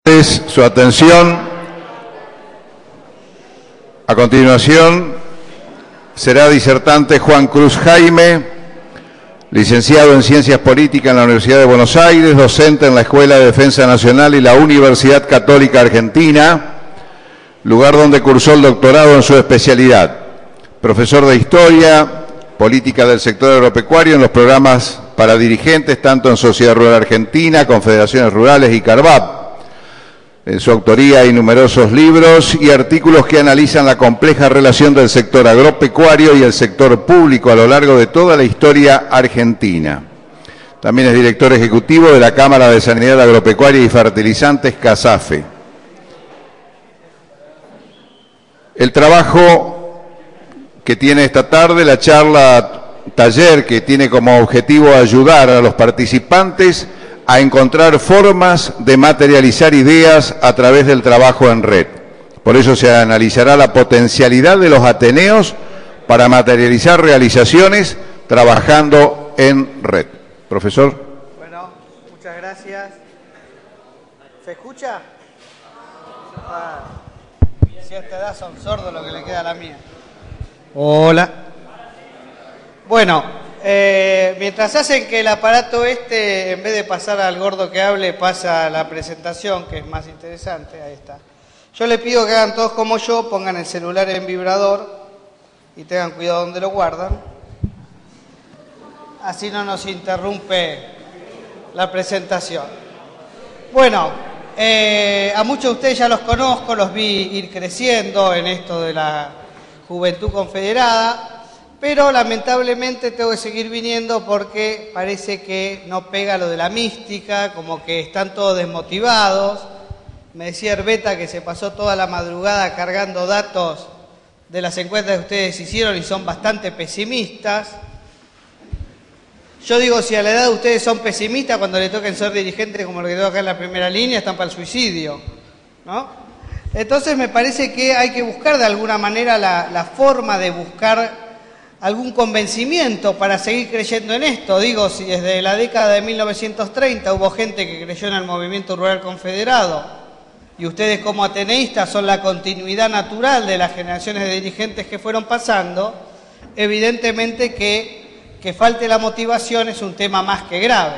Su atención. A continuación será disertante Juan Cruz Jaime, licenciado en Ciencias Políticas en la Universidad de Buenos Aires, docente en la Escuela de Defensa Nacional y la Universidad Católica Argentina, lugar donde cursó el doctorado en su especialidad. Profesor de Historia, Política del Sector Agropecuario en los programas para dirigentes, tanto en Sociedad Rural Argentina, Confederaciones Rurales y CARVAP. En su autoría hay numerosos libros y artículos que analizan la compleja relación del sector agropecuario y el sector público a lo largo de toda la historia argentina. También es director ejecutivo de la Cámara de Sanidad Agropecuaria y Fertilizantes, CASAFE. El trabajo que tiene esta tarde, la charla taller, que tiene como objetivo ayudar a los participantes a encontrar formas de materializar ideas a través del trabajo en red. Por eso se analizará la potencialidad de los ateneos para materializar realizaciones trabajando en red. Profesor. Bueno, muchas gracias. ¿Se escucha? Si a esta edad son sordos lo que le queda a la mía. Hola. Bueno. Mientras hacen que el aparato en vez de pasar al gordo que hable, pasa a la presentación, que es más interesante, ahí está. Yo les pido que hagan todos como yo, pongan el celular en vibrador y tengan cuidado donde lo guardan. Así no nos interrumpe la presentación. Bueno, a muchos de ustedes ya los conozco, los vi ir creciendo en esto de la Juventud Confederada. Pero lamentablemente tengo que seguir viniendo porque parece que no pega lo de la mística, como que están todos desmotivados. Me decía Herbeta que se pasó toda la madrugada cargando datos de las encuestas que ustedes hicieron y son bastante pesimistas. Yo digo, si a la edad de ustedes son pesimistas, cuando le toquen ser dirigentes como lo que tengo acá en la primera línea, están para el suicidio, ¿no? Entonces me parece que hay que buscar de alguna manera la forma de buscar algún convencimiento para seguir creyendo en esto. Digo, si desde la década de 1930 hubo gente que creyó en el movimiento rural confederado y ustedes como ateneístas son la continuidad natural de las generaciones de dirigentes que fueron pasando, evidentemente que falte la motivación es un tema más que grave.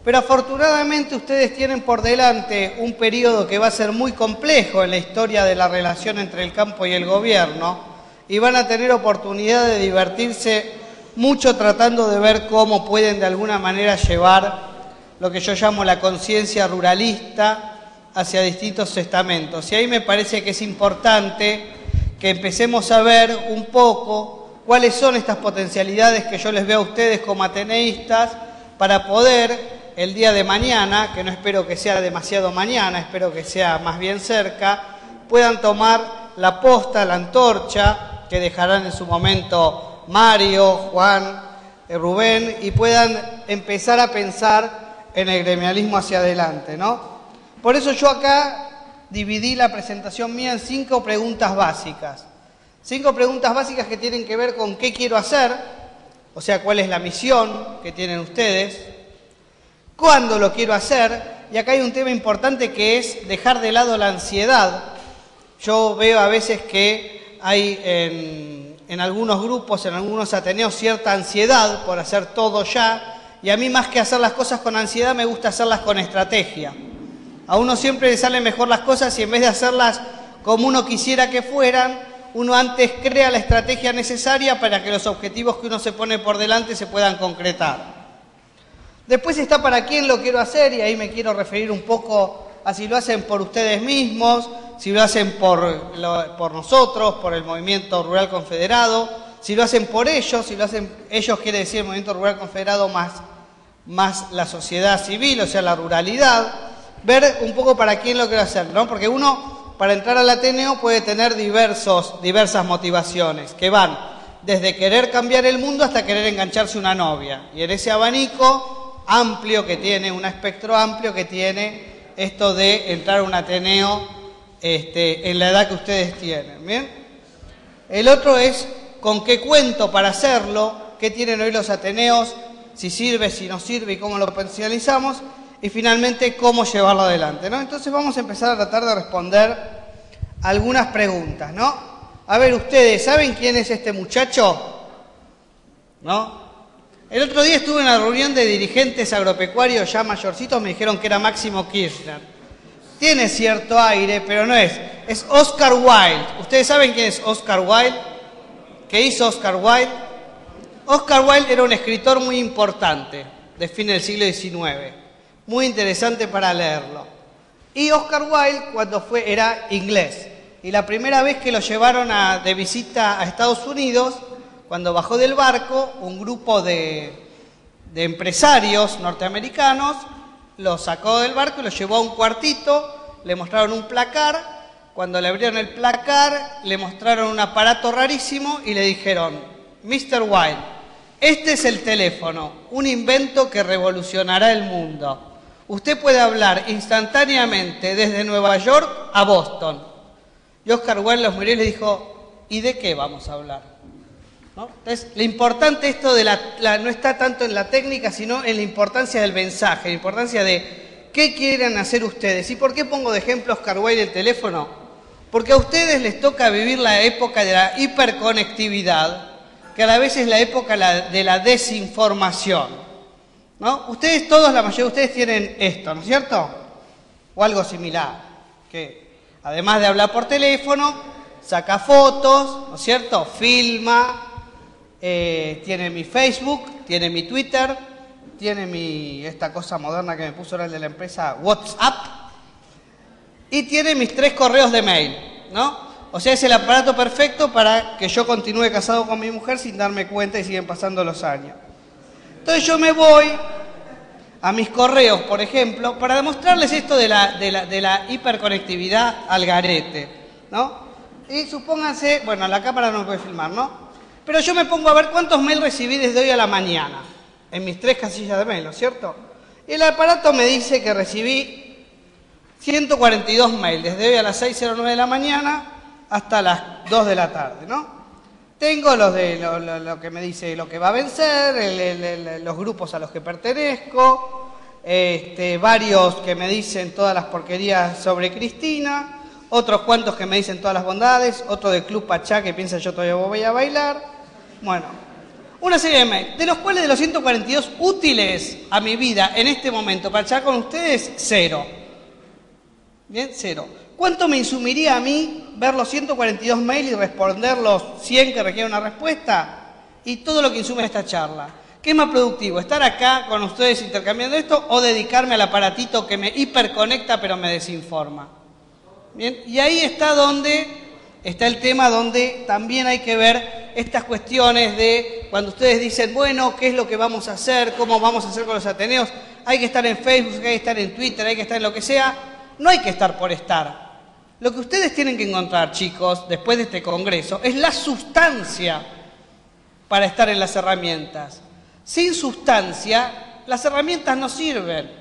Pero afortunadamente ustedes tienen por delante un periodo que va a ser muy complejo en la historia de la relación entre el campo y el gobierno, y van a tener oportunidad de divertirse mucho tratando de ver cómo pueden de alguna manera llevar lo que yo llamo la conciencia ruralista hacia distintos estamentos. Y ahí me parece que es importante que empecemos a ver un poco cuáles son estas potencialidades que yo les veo a ustedes como ateneístas para poder el día de mañana, que no espero que sea demasiado mañana, espero que sea más bien cerca, puedan tomar la posta, la antorcha, que dejarán en su momento Mario, Juan, Rubén, y puedan empezar a pensar en el gremialismo hacia adelante, ¿no? Por eso yo acá dividí la presentación mía en 5 preguntas básicas. 5 preguntas básicas que tienen que ver con qué quiero hacer, o sea, cuál es la misión que tienen ustedes, cuándo lo quiero hacer, y acá hay un tema importante que es dejar de lado la ansiedad. Yo veo a veces que hay en algunos grupos, en algunos ateneos, cierta ansiedad por hacer todo ya, y a mí más que hacer las cosas con ansiedad me gusta hacerlas con estrategia. A uno siempre le salen mejor las cosas y en vez de hacerlas como uno quisiera que fueran, uno antes crea la estrategia necesaria para que los objetivos que uno se pone por delante se puedan concretar. Después está para quién lo quiero hacer, y ahí me quiero referir un poco a si lo hacen por ustedes mismos, si lo hacen por nosotros, por el movimiento rural confederado, si lo hacen por ellos, si lo hacen ellos quiere decir el movimiento rural confederado más la sociedad civil, o sea, la ruralidad, ver un poco para quién lo quiero hacer, ¿no? Porque uno, para entrar al Ateneo, puede tener diversas motivaciones, que van desde querer cambiar el mundo hasta querer engancharse una novia. Y en ese abanico amplio que tiene, un espectro amplio que tiene esto de entrar a un Ateneo en la edad que ustedes tienen, ¿bien? El otro es con qué cuento para hacerlo, qué tienen hoy los ateneos, si sirve, si no sirve y cómo lo potencializamos. y finalmente cómo llevarlo adelante, ¿no? Entonces vamos a empezar a tratar de responder algunas preguntas, ¿no? A ver, ustedes, ¿saben quién es este muchacho? ¿No? El otro día estuve en una reunión de dirigentes agropecuarios ya mayorcitos, me dijeron que era Máximo Kirchner. Tiene cierto aire, pero no es. Es Oscar Wilde. ¿Ustedes saben quién es Oscar Wilde? ¿Qué hizo Oscar Wilde? Oscar Wilde era un escritor muy importante de fines del siglo XIX. Muy interesante para leerlo. Y Oscar Wilde, cuando era inglés. Y la primera vez que lo llevaron de visita a Estados Unidos, cuando bajó del barco, un grupo de empresarios norteamericanos lo sacó del barco y lo llevó a un cuartito, le mostraron un placar. Cuando le abrieron el placar, le mostraron un aparato rarísimo y le dijeron: Mr. Wilde, este es el teléfono, un invento que revolucionará el mundo. Usted puede hablar instantáneamente desde Nueva York a Boston. Y Oscar Wilde los miró y le dijo: ¿y de qué vamos a hablar? ¿No? Entonces, lo importante esto no está tanto en la técnica, sino en la importancia del mensaje, la importancia de qué quieren hacer ustedes. ¿Y por qué pongo de ejemplo Oscar Wilde el teléfono? Porque a ustedes les toca vivir la época de la hiperconectividad, que a la vez es la época de la desinformación, ¿no? Ustedes todos, la mayoría de ustedes tienen esto, ¿no es cierto? O algo similar, que además de hablar por teléfono, saca fotos, ¿no es cierto? Filma, tiene mi Facebook, tiene mi Twitter, tiene esta cosa moderna que me puso ahora el de la empresa, WhatsApp, y tiene mis 3 correos de mail, ¿no? O sea, es el aparato perfecto para que yo continúe casado con mi mujer sin darme cuenta y siguen pasando los años. Entonces yo me voy a mis correos, por ejemplo, para demostrarles esto de la hiperconectividad al garete, ¿no? Y supónganse, bueno, la cámara no me puede filmar, ¿no? Pero yo me pongo a ver cuántos mails recibí desde hoy a la mañana, en mis 3 casillas de mail, ¿no es cierto? Y el aparato me dice que recibí 142 mails, desde hoy a las 6:09 de la mañana hasta las 2 de la tarde, ¿no? Tengo los de lo que me dice lo que va a vencer, los grupos a los que pertenezco, varios que me dicen todas las porquerías sobre Cristina, otros cuantos que me dicen todas las bondades, otro del Club Pachá que piensa yo todavía voy a bailar. Bueno, una serie de mails, de los cuales de los 142 útiles a mi vida en este momento para charlar con ustedes, 0. Bien, 0. ¿Cuánto me insumiría a mí ver los 142 mails y responder los 100 que requieren una respuesta? Y todo lo que insume esta charla. ¿Qué es más productivo? ¿Estar acá con ustedes intercambiando esto o dedicarme al aparatito que me hiperconecta pero me desinforma? Bien, y ahí está el tema donde también hay que ver estas cuestiones de cuando ustedes dicen, bueno, ¿qué es lo que vamos a hacer? ¿Cómo vamos a hacer con los ateneos? Hay que estar en Facebook, hay que estar en Twitter, hay que estar en lo que sea. No hay que estar por estar. Lo que ustedes tienen que encontrar, chicos, después de este congreso, es la sustancia para estar en las herramientas. Sin sustancia, las herramientas no sirven.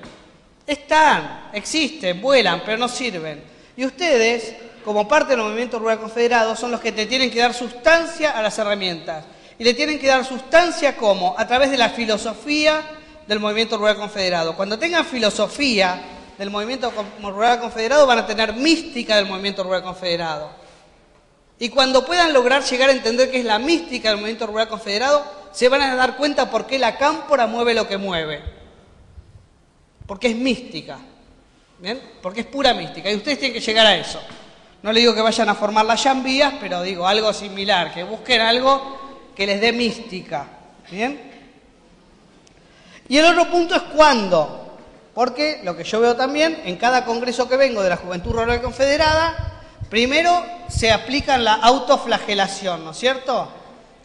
Están, existen, vuelan, pero no sirven. Y ustedes, como parte del Movimiento Rural Confederado, son los que te tienen que dar sustancia a las herramientas. Y le tienen que dar sustancia, ¿cómo? A través de la filosofía del Movimiento Rural Confederado. Cuando tengan filosofía del Movimiento Rural Confederado, van a tener mística del Movimiento Rural Confederado. Y cuando puedan lograr llegar a entender qué es la mística del Movimiento Rural Confederado, se van a dar cuenta por qué la cámpora mueve lo que mueve. Porque es mística. ¿Bien? Porque es pura mística. Y ustedes tienen que llegar a eso. No le digo que vayan a formar las llambías, pero digo algo similar, que busquen algo que les dé mística. ¿Bien? Y el otro punto es cuándo. Porque lo que yo veo también, en cada congreso que vengo de la Juventud Rural Confederada, primero se aplica la autoflagelación, ¿no es cierto?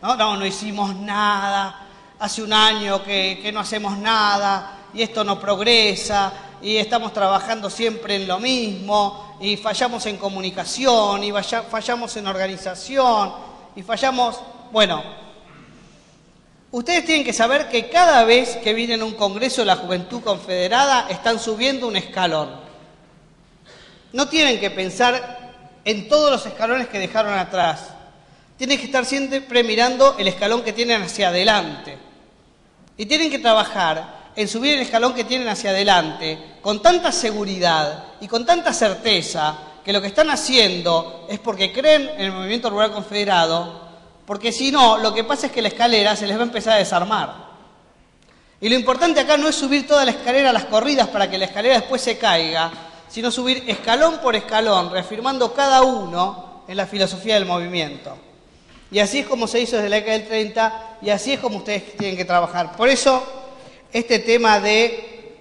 No hicimos nada, hace un año que no hacemos nada, y esto no progresa, y estamos trabajando siempre en lo mismo, y fallamos en comunicación, y fallamos en organización, y fallamos... Bueno, ustedes tienen que saber que cada vez que vienen a un congreso de la Juventud Confederada están subiendo un escalón. No tienen que pensar en todos los escalones que dejaron atrás. Tienen que estar siempre mirando el escalón que tienen hacia adelante. Y tienen que trabajar en subir el escalón que tienen hacia adelante, con tanta seguridad y con tanta certeza, que lo que están haciendo es porque creen en el movimiento rural confederado, porque si no, lo que pasa es que la escalera se les va a empezar a desarmar. Y lo importante acá no es subir toda la escalera a las corridas para que la escalera después se caiga, sino subir escalón por escalón, reafirmando cada uno en la filosofía del movimiento. Y así es como se hizo desde la década del 30 y así es como ustedes tienen que trabajar. Por eso, este tema de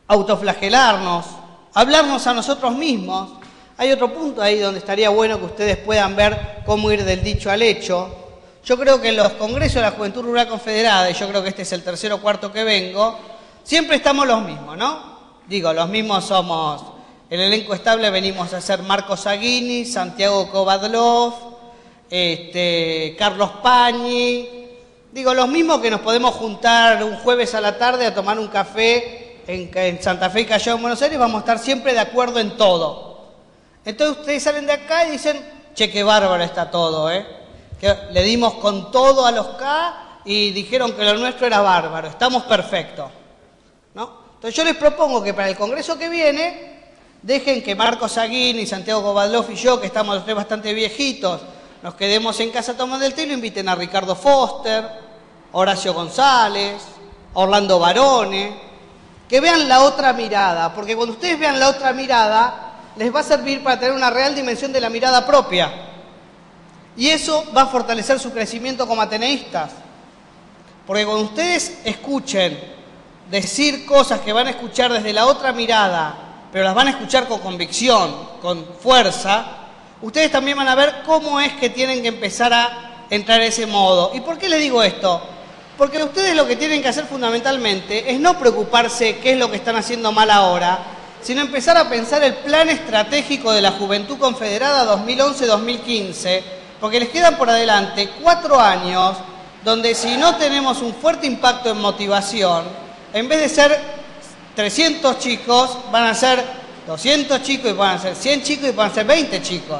autoflagelarnos, hablarnos a nosotros mismos, hay otro punto ahí donde estaría bueno que ustedes puedan ver cómo ir del dicho al hecho. Yo creo que en los congresos de la Juventud Rural Confederada, y yo creo que este es el tercero o cuarto que vengo, siempre estamos los mismos, ¿no? Digo, los mismos somos, el elenco estable venimos a ser Marcos Aguini, Santiago Kovadlov, Carlos Pañi, digo, los mismos que nos podemos juntar un jueves a la tarde a tomar un café en Santa Fe y Callao, en Buenos Aires, vamos a estar siempre de acuerdo en todo. Entonces ustedes salen de acá y dicen, che, qué bárbaro está todo, que le dimos con todo a los K y dijeron que lo nuestro era bárbaro, estamos perfectos, ¿no? Entonces yo les propongo que para el congreso que viene, dejen que Marcos Aguini, Santiago Kovadlov y yo, que estamos los tres bastante viejitos, nos quedemos en casa tomando el té y lo inviten a Ricardo Foster, Horacio González, Orlando Barone, que vean la otra mirada, porque cuando ustedes vean la otra mirada, les va a servir para tener una real dimensión de la mirada propia. Y eso va a fortalecer su crecimiento como ateneístas. Porque cuando ustedes escuchen decir cosas que van a escuchar desde la otra mirada, pero las van a escuchar con convicción, con fuerza, ustedes también van a ver cómo es que tienen que empezar a entrar de ese modo. ¿Y por qué les digo esto? Porque ustedes lo que tienen que hacer fundamentalmente es no preocuparse qué es lo que están haciendo mal ahora, sino empezar a pensar el plan estratégico de la Juventud Confederada 2011-2015, porque les quedan por adelante 4 años donde si no tenemos un fuerte impacto en motivación, en vez de ser 300 chicos, van a ser 200 chicos y van a ser 100 chicos y van a ser 20 chicos.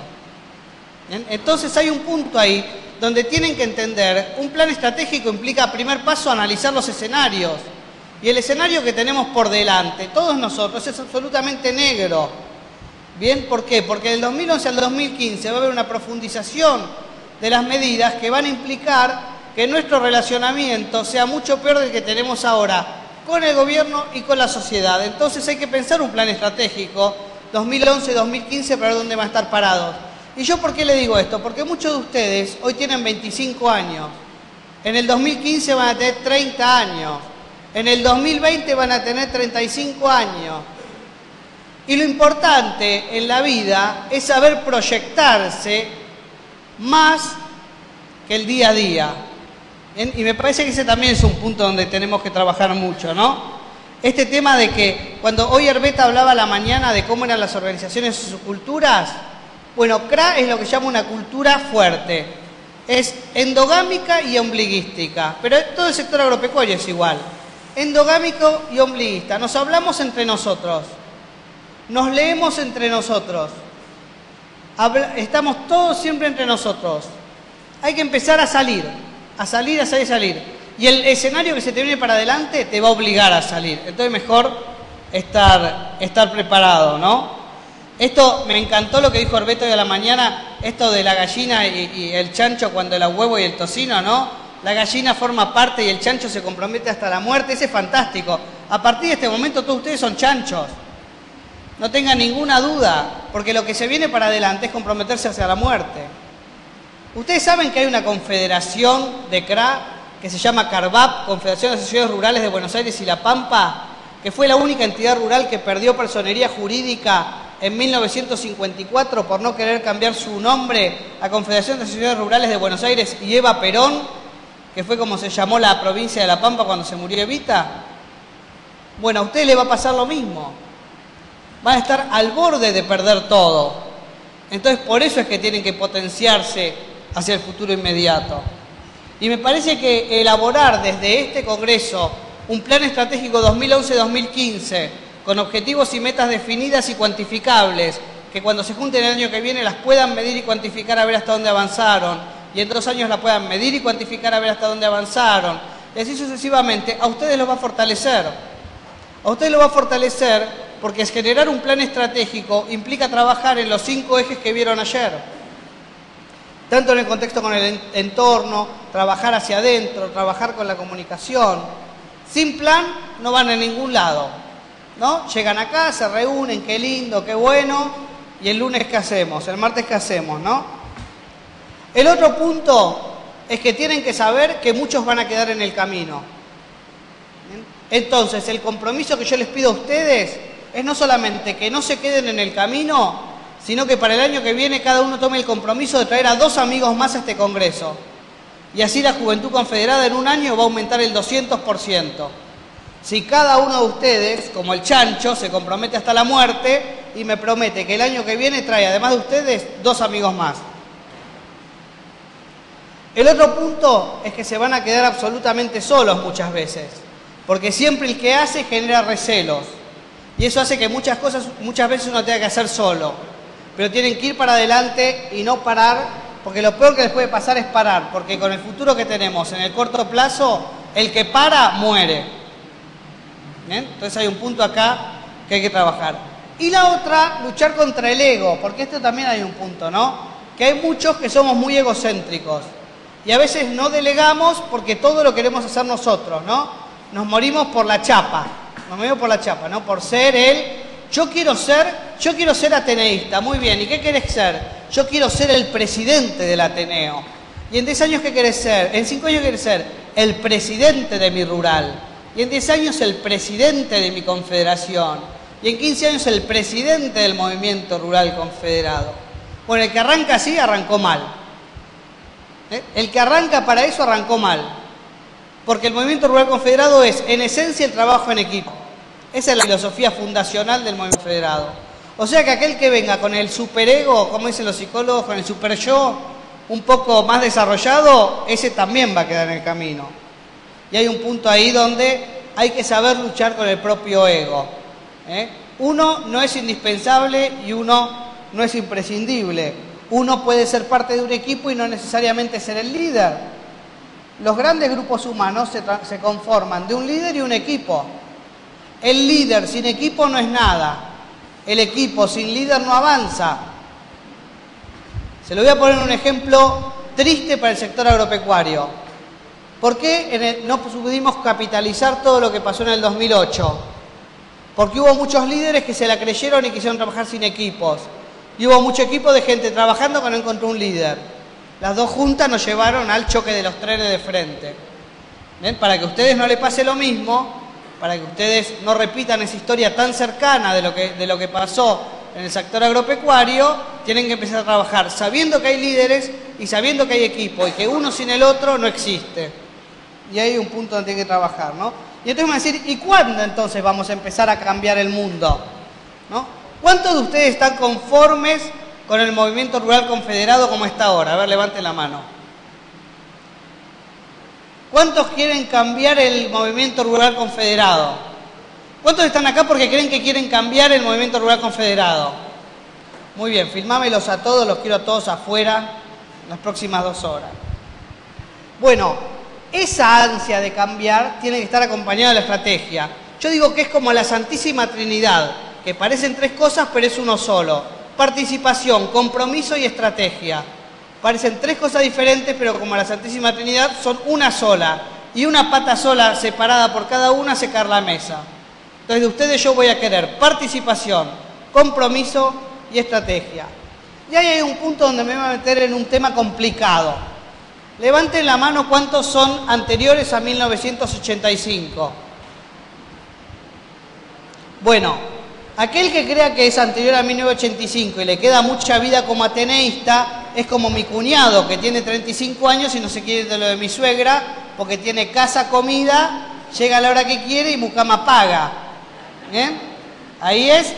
¿Bien? Entonces hay un punto ahí donde tienen que entender, un plan estratégico implica, primer paso, analizar los escenarios. Y el escenario que tenemos por delante, todos nosotros, es absolutamente negro. ¿Bien? ¿Por qué? Porque del 2011 al 2015 va a haber una profundización de las medidas que van a implicar que nuestro relacionamiento sea mucho peor del que tenemos ahora con el gobierno y con la sociedad. Entonces hay que pensar un plan estratégico 2011-2015 para ver dónde van a estar parados. ¿Y yo por qué le digo esto? Porque muchos de ustedes hoy tienen 25 años, en el 2015 van a tener 30 años, en el 2020 van a tener 35 años. Y lo importante en la vida es saber proyectarse más que el día a día. Y me parece que ese también es un punto donde tenemos que trabajar mucho, ¿no? Este tema de que, cuando hoy Herbeta hablaba a la mañana de cómo eran las organizaciones y sus culturas, bueno, CRA es lo que llama una cultura fuerte. Es endogámica y ombliguística, pero todo el sector agropecuario es igual. Endogámico y ombliguista. Nos hablamos entre nosotros, nos leemos entre nosotros, estamos todos siempre entre nosotros. Hay que empezar a salir. Y el escenario que se te viene para adelante te va a obligar a salir. Entonces mejor estar preparado, ¿no? Esto me encantó lo que dijo Herbeto hoy a la mañana, esto de la gallina y el chancho cuando el huevo y el tocino, ¿no? La gallina forma parte y el chancho se compromete hasta la muerte. Ese es fantástico. A partir de este momento todos ustedes son chanchos. No tengan ninguna duda, porque lo que se viene para adelante es comprometerse hacia la muerte. Ustedes saben que hay una confederación de CRA que se llama CARVAP, Confederación de Asociaciones Rurales de Buenos Aires y La Pampa, que fue la única entidad rural que perdió personería jurídica en 1954 por no querer cambiar su nombre a Confederación de Asociaciones Rurales de Buenos Aires y Eva Perón, que fue como se llamó la provincia de La Pampa cuando se murió Evita. Bueno, a ustedes les va a pasar lo mismo. Van a estar al borde de perder todo. Entonces, por eso es que tienen que potenciarse hacia el futuro inmediato. Y me parece que elaborar desde este Congreso un plan estratégico 2011-2015 con objetivos y metas definidas y cuantificables, que cuando se junten el año que viene las puedan medir y cuantificar a ver hasta dónde avanzaron, y en 2 años la puedan medir y cuantificar a ver hasta dónde avanzaron, y así sucesivamente, a ustedes los va a fortalecer. A ustedes los va a fortalecer porque generar un plan estratégico implica trabajar en los 5 ejes que vieron ayer. Tanto en el contexto con el entorno, trabajar hacia adentro, trabajar con la comunicación. Sin plan no van a ningún lado, ¿no? Llegan acá, se reúnen, qué lindo, qué bueno, y el lunes ¿qué hacemos? El martes ¿qué hacemos? ¿No? El otro punto es que tienen que saber que muchos van a quedar en el camino. Entonces, el compromiso que yo les pido a ustedes es no solamente que no se queden en el camino, sino que para el año que viene cada uno tome el compromiso de traer a 2 amigos más a este congreso. Y así la Juventud Confederada en un año va a aumentar el 200%. Si cada uno de ustedes, como el chancho, se compromete hasta la muerte y me promete que el año que viene trae, además de ustedes, 2 amigos más. El otro punto es que se van a quedar absolutamente solos muchas veces, porque siempre el que hace genera recelos. Y eso hace que muchas veces uno tenga que hacer solo. Pero tienen que ir para adelante y no parar, porque lo peor que les puede pasar es parar, porque con el futuro que tenemos en el corto plazo, el que para, muere. ¿Bien? Entonces hay un punto acá que hay que trabajar. Y la otra, luchar contra el ego, porque esto también hay un punto, ¿no? Que hay muchos que somos muy egocéntricos. Y a veces no delegamos porque todo lo queremos hacer nosotros, ¿no? Nos morimos por la chapa, ¿no? Por ser yo quiero ser ateneísta, muy bien, ¿y qué querés ser? Yo quiero ser el presidente del Ateneo. ¿Y en 10 años qué querés ser? En 5 años querés ser el presidente de mi rural. Y en 10 años el presidente de mi confederación. Y en 15 años el presidente del movimiento rural confederado. Bueno, el que arranca así, arrancó mal. El que arranca para eso, arrancó mal. Porque el movimiento rural confederado es, en esencia, el trabajo en equipo. Esa es la filosofía fundacional del movimiento confederado. O sea que aquel que venga con el superego, como dicen los psicólogos, con el super yo, un poco más desarrollado, ese también va a quedar en el camino. Y hay un punto ahí donde hay que saber luchar con el propio ego. Uno no es indispensable y uno no es imprescindible. Uno puede ser parte de un equipo y no necesariamente ser el líder. Los grandes grupos humanos se conforman de un líder y un equipo. El líder sin equipo no es nada. El equipo sin líder no avanza. Se lo voy a poner un ejemplo triste para el sector agropecuario. ¿Por qué no pudimos capitalizar todo lo que pasó en el 2008? Porque hubo muchos líderes que se la creyeron y quisieron trabajar sin equipos. Y hubo mucho equipo de gente trabajando que no encontró un líder. Las dos juntas nos llevaron al choque de los trenes de frente. ¿Ven? Para que a ustedes no les pase lo mismo, para que ustedes no repitan esa historia tan cercana de lo que pasó en el sector agropecuario, tienen que empezar a trabajar sabiendo que hay líderes y sabiendo que hay equipo y que uno sin el otro no existe. Y ahí hay un punto donde tiene que trabajar, ¿no? Y entonces me van a decir, ¿y cuándo entonces vamos a empezar a cambiar el mundo? ¿No? ¿Cuántos de ustedes están conformes con el movimiento rural confederado como está ahora? A ver, levanten la mano. ¿Cuántos quieren cambiar el movimiento rural confederado? ¿Cuántos están acá porque creen que quieren cambiar el movimiento rural confederado? Muy bien, filmámelos a todos, los quiero a todos afuera las próximas 2 horas. Bueno, esa ansia de cambiar tiene que estar acompañada de la estrategia. Yo digo que es como la Santísima Trinidad, que parecen 3 cosas, pero es uno solo. Participación, compromiso y estrategia. Parecen 3 cosas diferentes, pero como la Santísima Trinidad son una sola. Y una pata sola separada por cada una hace caer la mesa. Entonces de ustedes yo voy a querer participación, compromiso y estrategia. Y ahí hay un punto donde me voy a meter en un tema complicado. Levanten la mano cuántos son anteriores a 1985. Bueno, aquel que crea que es anterior a 1985 y le queda mucha vida como ateneísta, es como mi cuñado que tiene 35 años y no se quiere ir de lo de mi suegra porque tiene casa, comida, llega a la hora que quiere y mucama paga. ¿Bien? Ahí es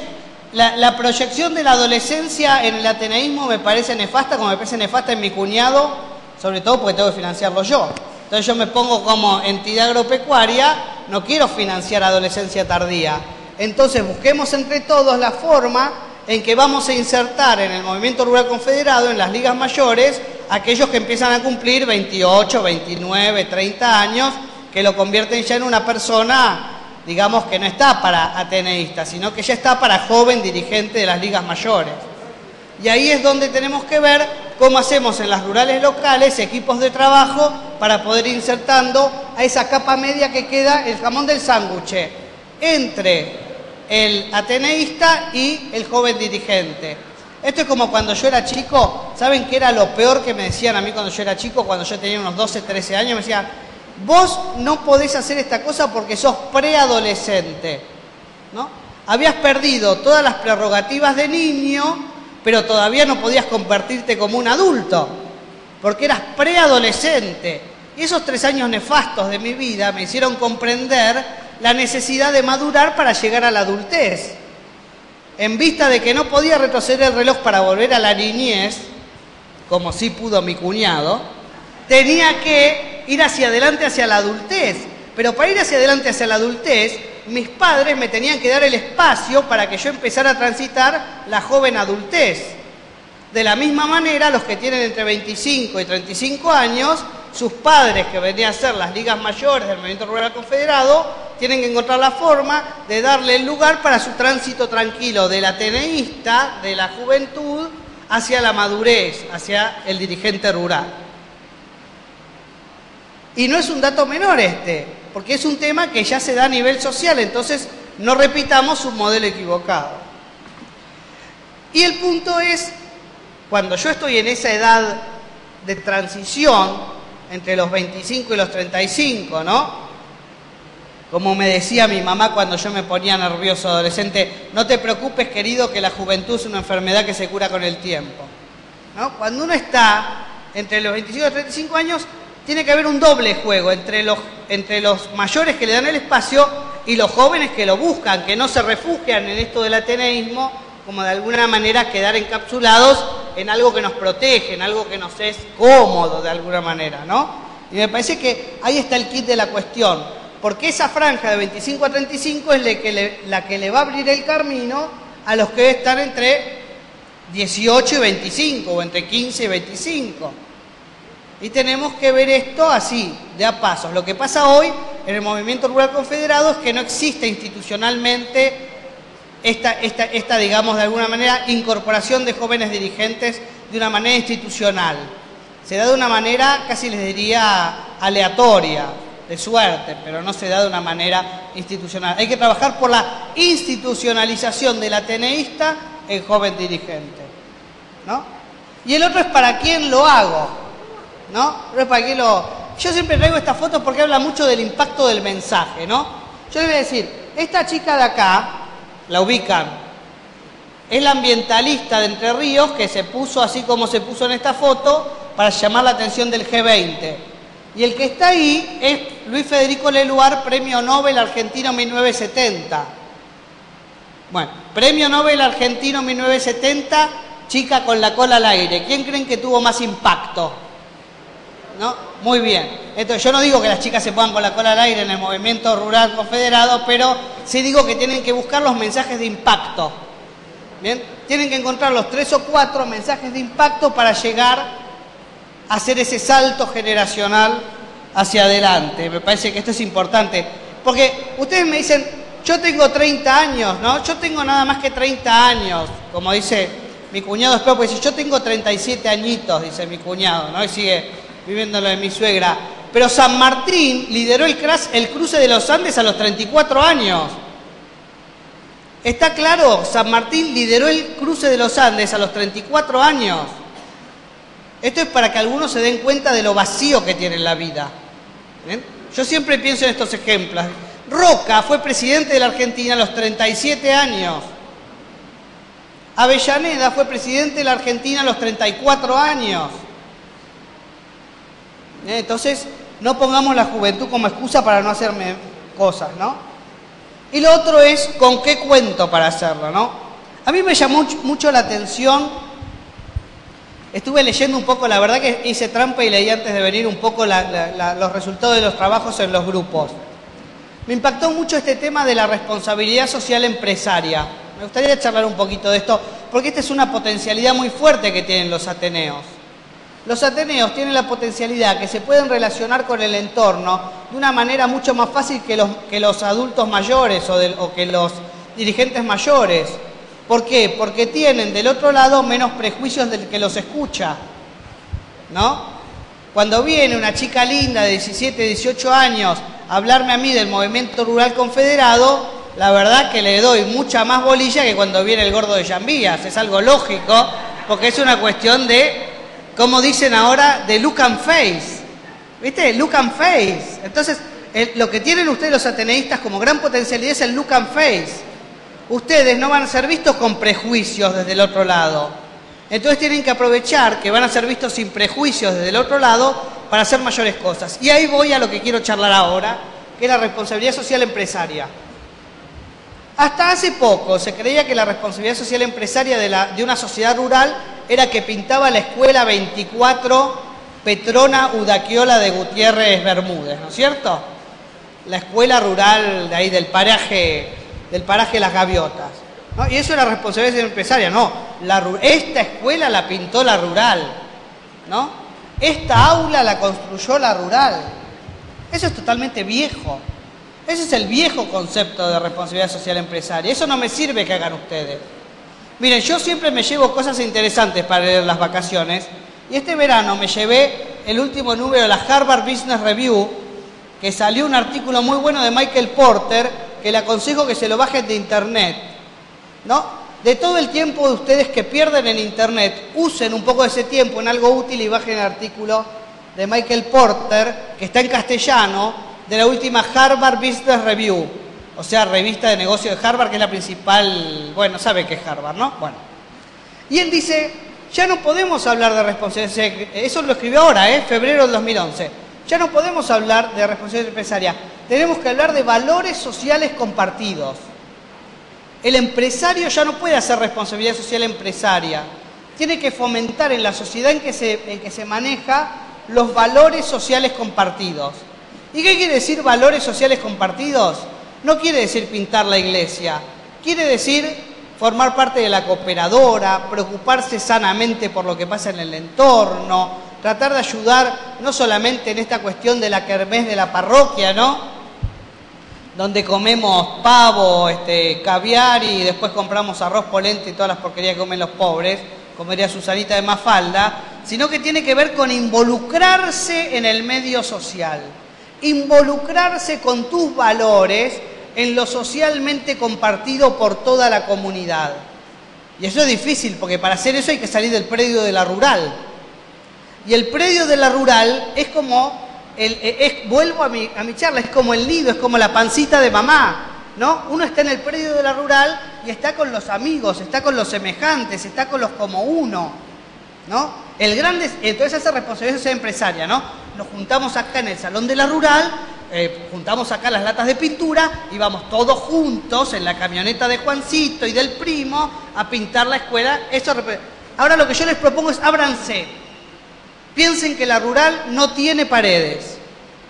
la proyección de la adolescencia en el ateneísmo me parece nefasta, como me parece nefasta en mi cuñado, sobre todo porque tengo que financiarlo yo. Entonces yo me pongo como entidad agropecuaria, no quiero financiar adolescencia tardía. Entonces busquemos entre todos la forma en que vamos a insertar en el movimiento rural confederado, en las ligas mayores, aquellos que empiezan a cumplir 28, 29, 30 años que lo convierten ya en una persona, digamos, que no está para ateneísta, sino que ya está para joven dirigente de las ligas mayores. Y ahí es donde tenemos que ver cómo hacemos en las rurales locales equipos de trabajo para poder ir insertando a esa capa media que queda el jamón del sándwich entre el ateneísta y el joven dirigente. Esto es como cuando yo era chico. ¿Saben qué era lo peor que me decían a mí cuando yo era chico? Cuando yo tenía unos 12, 13 años, me decían: vos no podés hacer esta cosa porque sos preadolescente, ¿no? Habías perdido todas las prerrogativas de niño, pero todavía no podías convertirte como un adulto, porque eras preadolescente. Y esos 3 años nefastos de mi vida me hicieron comprender la necesidad de madurar para llegar a la adultez. En vista de que no podía retroceder el reloj para volver a la niñez, como sí pudo mi cuñado, tenía que ir hacia adelante, hacia la adultez. Pero para ir hacia adelante, hacia la adultez, mis padres me tenían que dar el espacio para que yo empezara a transitar la joven adultez. De la misma manera, los que tienen entre 25 y 35 años, sus padres, que venían a ser las ligas mayores del Movimiento Rural Confederado, tienen que encontrar la forma de darle el lugar para su tránsito tranquilo del ateneísta, de la juventud, hacia la madurez, hacia el dirigente rural. Y no es un dato menor este, porque es un tema que ya se da a nivel social, entonces no repitamos un modelo equivocado. Y el punto es, cuando yo estoy en esa edad de transición, entre los 25 y los 35, ¿no? Como me decía mi mamá cuando yo me ponía nervioso adolescente: no te preocupes, querido, que la juventud es una enfermedad que se cura con el tiempo, ¿no? Cuando uno está entre los 25 y los 35 años, tiene que haber un doble juego entre los mayores que le dan el espacio y los jóvenes que lo buscan, que no se refugian en esto del ateneísmo, como de alguna manera quedar encapsulados en algo que nos protege, en algo que nos es cómodo de alguna manera, ¿no? Y me parece que ahí está el kit de la cuestión, porque esa franja de 25 a 35 es la que le va a abrir el camino a los que están entre 18 y 25, o entre 15 y 25. Y tenemos que ver esto así, de a pasos. Lo que pasa hoy en el Movimiento Rural Confederado es que no existe institucionalmente esta, digamos, de alguna manera, incorporación de jóvenes dirigentes de una manera institucional. Se da de una manera, casi les diría, aleatoria, de suerte, pero no se da de una manera institucional. Hay que trabajar por la institucionalización del ateneísta en joven dirigente, ¿no? Y el otro es para quién lo hago, ¿no? Pero es para quién lo... Yo siempre traigo esta foto porque habla mucho del impacto del mensaje, ¿no? Yo les voy a decir, esta chica de acá, la ubican, es la ambientalista de Entre Ríos que se puso así como se puso en esta foto para llamar la atención del G20. Y el que está ahí es Luis Federico Leluar, Premio Nobel Argentino 1970. Bueno, Premio Nobel Argentino 1970, chica con la cola al aire. ¿Quién creen que tuvo más impacto? ¿No? Muy bien. Entonces, yo no digo que las chicas se pongan con la cola al aire en el Movimiento Rural Confederado, pero sí digo que tienen que buscar los mensajes de impacto. ¿Bien? Tienen que encontrar los 3 o 4 mensajes de impacto para llegar a hacer ese salto generacional hacia adelante. Me parece que esto es importante. Porque ustedes me dicen, yo tengo 30 años, ¿no? Yo tengo nada más que 30 años, como dice mi cuñado, espero, porque dice, yo tengo 37 añitos, dice mi cuñado, ¿no? Y sigue viviendo lo de mi suegra. Pero San Martín lideró el cruce de los Andes a los 34 años. ¿Está claro? San Martín lideró el cruce de los Andes a los 34 años. Esto es para que algunos se den cuenta de lo vacío que tiene la vida. ¿Bien? Yo siempre pienso en estos ejemplos. Roca fue presidente de la Argentina a los 37 años. Avellaneda fue presidente de la Argentina a los 34 años. Entonces, no pongamos la juventud como excusa para no hacerme cosas, ¿no? Y lo otro es, ¿con qué cuento para hacerlo, no? A mí me llamó mucho la atención, estuve leyendo un poco, la verdad que hice trampa y leí antes de venir un poco los resultados de los trabajos en los grupos. Me impactó mucho este tema de la responsabilidad social empresaria. Me gustaría charlar un poquito de esto, porque esta es una potencialidad muy fuerte que tienen los ateneos. Los ateneos tienen la potencialidad que se pueden relacionar con el entorno de una manera mucho más fácil que los adultos mayores o que los dirigentes mayores. ¿Por qué? Porque tienen del otro lado menos prejuicios del que los escucha, ¿no? Cuando viene una chica linda de 17, 18 años a hablarme a mí del movimiento rural confederado, la verdad que le doy mucha más bolilla que cuando viene el gordo de Llambías. Es algo lógico, porque es una cuestión de, como dicen ahora, de look and face. ¿Viste? Look and face. Entonces, lo que tienen ustedes los ateneístas como gran potencialidad es el look and face. Ustedes no van a ser vistos con prejuicios desde el otro lado. Entonces tienen que aprovechar que van a ser vistos sin prejuicios desde el otro lado para hacer mayores cosas. Y ahí voy a lo que quiero charlar ahora, que es la responsabilidad social empresaria. Hasta hace poco se creía que la responsabilidad social empresaria de una sociedad rural era que pintaba la escuela 24 Petrona Udaquiola de Gutiérrez Bermúdez, ¿no es cierto? La escuela rural de ahí del paraje Las Gaviotas, ¿no? Y eso era responsabilidad social empresaria, no. Esta escuela la pintó la rural, ¿no? Esta aula la construyó la rural. Eso es totalmente viejo. Ese es el viejo concepto de responsabilidad social empresaria. Eso no me sirve que hagan ustedes. Miren, yo siempre me llevo cosas interesantes para leer las vacaciones. Y este verano me llevé el último número de la Harvard Business Review, que salió un artículo muy bueno de Michael Porter, que le aconsejo que se lo bajen de internet, ¿no? De todo el tiempo de ustedes que pierden en internet, usen un poco de ese tiempo en algo útil y bajen el artículo de Michael Porter, que está en castellano, de la última Harvard Business Review, o sea, revista de negocios de Harvard, que es la principal, bueno, sabe que es Harvard, ¿no? Bueno. Y él dice, ya no podemos hablar de responsabilidad, eso lo escribió ahora, febrero del 2011, ya no podemos hablar de responsabilidad empresaria, tenemos que hablar de valores sociales compartidos. El empresario ya no puede hacer responsabilidad social empresaria, tiene que fomentar en la sociedad en que se maneja los valores sociales compartidos. ¿Y qué quiere decir valores sociales compartidos? No quiere decir pintar la iglesia, quiere decir formar parte de la cooperadora, preocuparse sanamente por lo que pasa en el entorno, tratar de ayudar no solamente en esta cuestión de la kermés de la parroquia, ¿no? Donde comemos pavo, caviar y después compramos arroz polenta y todas las porquerías que comen los pobres, comería Susanita de Mafalda, sino que tiene que ver con involucrarse en el medio social, involucrarse con tus valores en lo socialmente compartido por toda la comunidad. Y eso es difícil, porque para hacer eso hay que salir del predio de la rural. Y el predio de la rural es como, vuelvo a mi charla, es como el nido, es como la pancita de mamá, ¿no? Uno está en el predio de la rural y está con los amigos, está con los semejantes, está con los como uno, ¿no? Entonces esa responsabilidad social empresaria, ¿no? Nos juntamos acá en el salón de la rural, juntamos acá las latas de pintura y vamos todos juntos en la camioneta de Juancito y del primo a pintar la escuela. Ahora lo que yo les propongo es ábranse. Piensen que la rural no tiene paredes.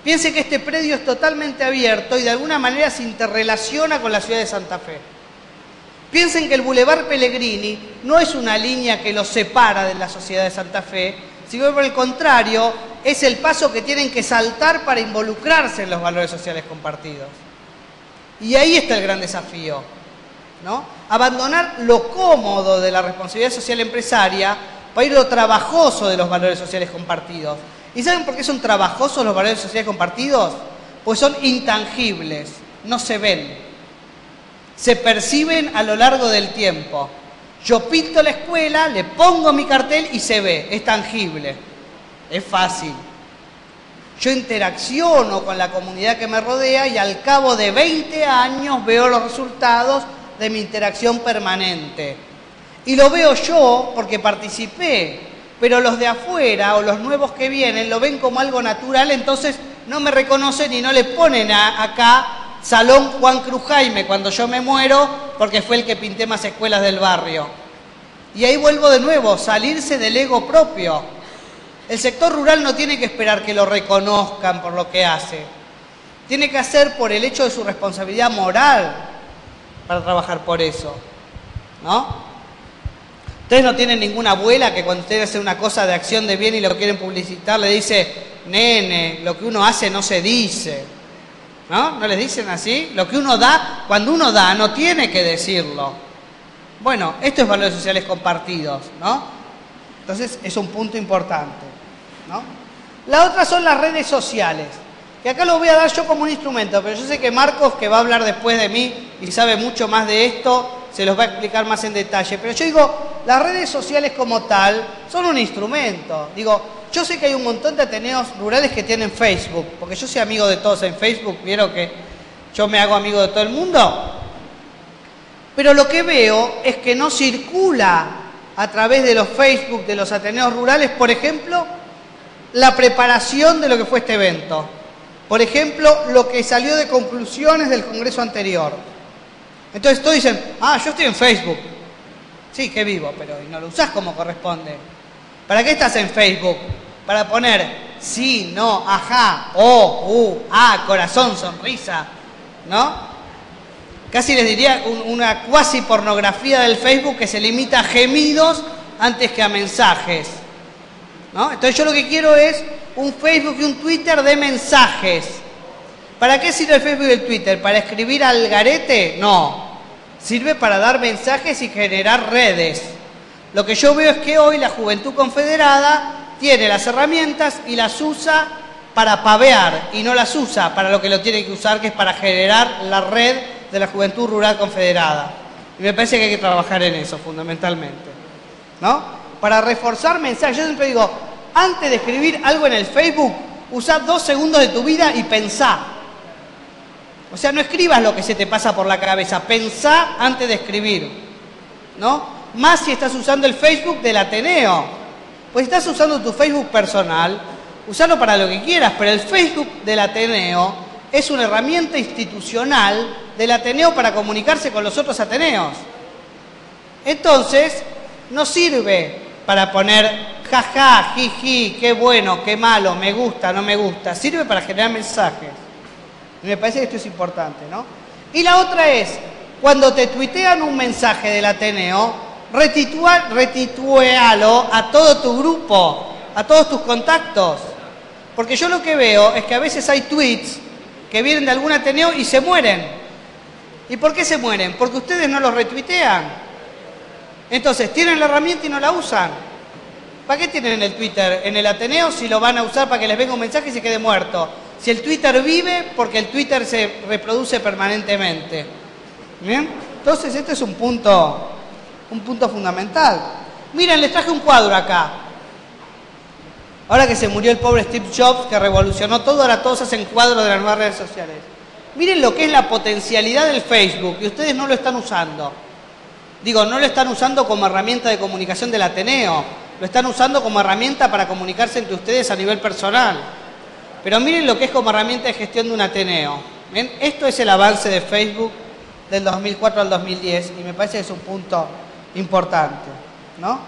Piensen que este predio es totalmente abierto y de alguna manera se interrelaciona con la ciudad de Santa Fe. Piensen que el Boulevard Pellegrini no es una línea que los separa de la sociedad de Santa Fe, sino por el contrario, es el paso que tienen que saltar para involucrarse en los valores sociales compartidos. Y ahí está el gran desafío, ¿no? Abandonar lo cómodo de la responsabilidad social empresaria para ir a lo trabajoso de los valores sociales compartidos. ¿Y saben por qué son trabajosos los valores sociales compartidos? Pues son intangibles, no se ven. Se perciben a lo largo del tiempo. Yo pinto la escuela, le pongo mi cartel y se ve, es tangible, es fácil. Yo interacciono con la comunidad que me rodea y al cabo de 20 años veo los resultados de mi interacción permanente. Y lo veo yo porque participé, pero los de afuera o los nuevos que vienen lo ven como algo natural, entonces no me reconocen y no le ponen acá Salón Juan Cruz Jaime cuando yo me muero porque fue el que pinté más escuelas del barrio. Y ahí vuelvo de nuevo, salirse del ego propio. El sector rural no tiene que esperar que lo reconozcan por lo que hace. Tiene que hacer por el hecho de su responsabilidad moral para trabajar por eso, ¿no? Ustedes no tienen ninguna abuela que cuando ustedes hacen una cosa de acción de bien y lo quieren publicitar le dice, nene, lo que uno hace no se dice. ¿No? ¿No les dicen así? Lo que uno da, cuando uno da, no tiene que decirlo. Bueno, esto es valores sociales compartidos, ¿no? Entonces es un punto importante, ¿no? La otra son las redes sociales, que acá lo voy a dar yo como un instrumento, pero yo sé que Marcos, que va a hablar después de mí y sabe mucho más de esto, se los va a explicar más en detalle. Pero yo digo, las redes sociales como tal son un instrumento. Digo, yo sé que hay un montón de ateneos rurales que tienen Facebook, porque yo soy amigo de todos en Facebook, ¿vieron que yo me hago amigo de todo el mundo? Pero lo que veo es que no circula a través de los Facebook de los ateneos rurales, por ejemplo, la preparación de lo que fue este evento. Por ejemplo, lo que salió de conclusiones del congreso anterior. Entonces todos dicen, yo estoy en Facebook. Sí, que vivo, pero no lo usás como corresponde. ¿Para qué estás en Facebook? Para poner sí, no, ajá, corazón, sonrisa, ¿no? Casi les diría una cuasi pornografía del Facebook que se limita a gemidos antes que a mensajes, ¿no? Entonces yo lo que quiero es un Facebook y un Twitter de mensajes. ¿Para qué sirve el Facebook y el Twitter? ¿Para escribir al garete? No. Sirve para dar mensajes y generar redes. Lo que yo veo es que hoy la Juventud Confederada tiene las herramientas y las usa para pavear y no las usa para lo que lo tiene que usar, que es para generar la red de la Juventud Rural Confederada. Y me parece que hay que trabajar en eso fundamentalmente, ¿no? Para reforzar mensajes. Yo siempre digo, antes de escribir algo en el Facebook, usá 2 segundos de tu vida y pensá. O sea, no escribas lo que se te pasa por la cabeza, pensá antes de escribir, ¿no? Más si estás usando el Facebook del Ateneo. Pues si estás usando tu Facebook personal, usalo para lo que quieras, pero el Facebook del Ateneo es una herramienta institucional del Ateneo para comunicarse con los otros Ateneos. Entonces, no sirve para poner jaja, jiji, qué bueno, qué malo, me gusta, no me gusta. Sirve para generar mensajes. Y me parece que esto es importante, ¿no? Y la otra es, cuando te tuitean un mensaje del Ateneo, retituéalo a todo tu grupo, a todos tus contactos. Porque yo lo que veo es que a veces hay tweets que vienen de algún Ateneo y se mueren. ¿Y por qué se mueren? Porque ustedes no los retuitean. Entonces, tienen la herramienta y no la usan. ¿Para qué tienen el Twitter en el Ateneo si lo van a usar para que les venga un mensaje y se quede muerto? Si el Twitter vive, porque el Twitter se reproduce permanentemente. ¿Bien? Entonces, este es un punto fundamental. Miren, les traje un cuadro acá. Ahora que se murió el pobre Steve Jobs, que revolucionó todo, ahora todos hacen cuadros de las nuevas redes sociales. Miren lo que es la potencialidad del Facebook, y ustedes no lo están usando. Digo, no lo están usando como herramienta de comunicación del Ateneo, lo están usando como herramienta para comunicarse entre ustedes a nivel personal. Pero miren lo que es como herramienta de gestión de un Ateneo. ¿Ven? Esto es el avance de Facebook del 2004 al 2010, y me parece que es un punto importante, ¿no?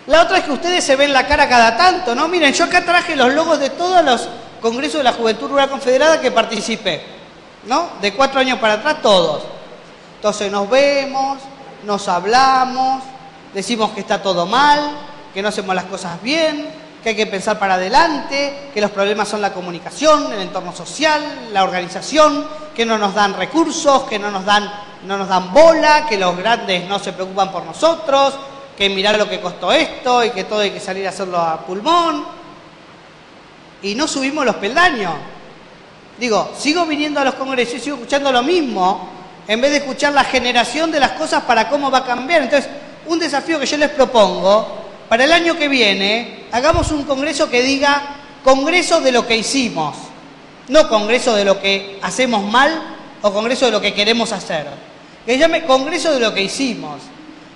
La otra es que ustedes se ven la cara cada tanto, ¿no? Miren, yo acá traje los logos de todos los congresos de la Juventud Rural Confederada que participé, ¿no? De 4 años para atrás, todos. Entonces nos vemos, nos hablamos, decimos que está todo mal, que no hacemos las cosas bien, que hay que pensar para adelante, que los problemas son la comunicación, el entorno social, la organización, que no nos dan recursos, que no nos dan bola, que los grandes no se preocupan por nosotros, que mirar lo que costó esto y que todo hay que salir a hacerlo a pulmón. Y no subimos los peldaños. Digo, sigo viniendo a los congresos y sigo escuchando lo mismo, en vez de escuchar la generación de las cosas para cómo va a cambiar. Entonces, un desafío que yo les propongo, para el año que viene, hagamos un congreso que diga congreso de lo que hicimos, no congreso de lo que hacemos mal o congreso de lo que queremos hacer. Que se llame congreso de lo que hicimos.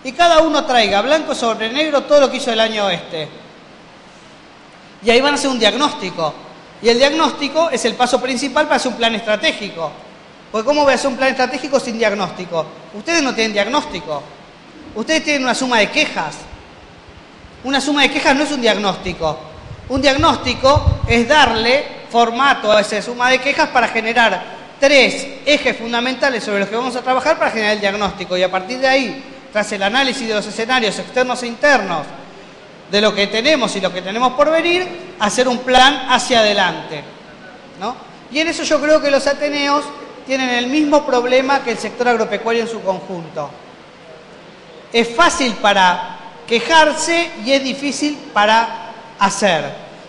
Y cada uno traiga blanco sobre negro todo lo que hizo el año este. Y ahí van a hacer un diagnóstico. Y el diagnóstico es el paso principal para hacer un plan estratégico. Porque ¿cómo voy a hacer un plan estratégico sin diagnóstico? Ustedes no tienen diagnóstico. Ustedes tienen una suma de quejas. Una suma de quejas no es un diagnóstico. Un diagnóstico es darle formato a esa suma de quejas para generar 3 ejes fundamentales sobre los que vamos a trabajar para generar el diagnóstico. Y a partir de ahí, tras el análisis de los escenarios externos e internos, de lo que tenemos y lo que tenemos por venir, hacer un plan hacia adelante, ¿no? Y en eso yo creo que los ateneos tienen el mismo problema que el sector agropecuario en su conjunto. Es fácil para quejarse y es difícil para hacer.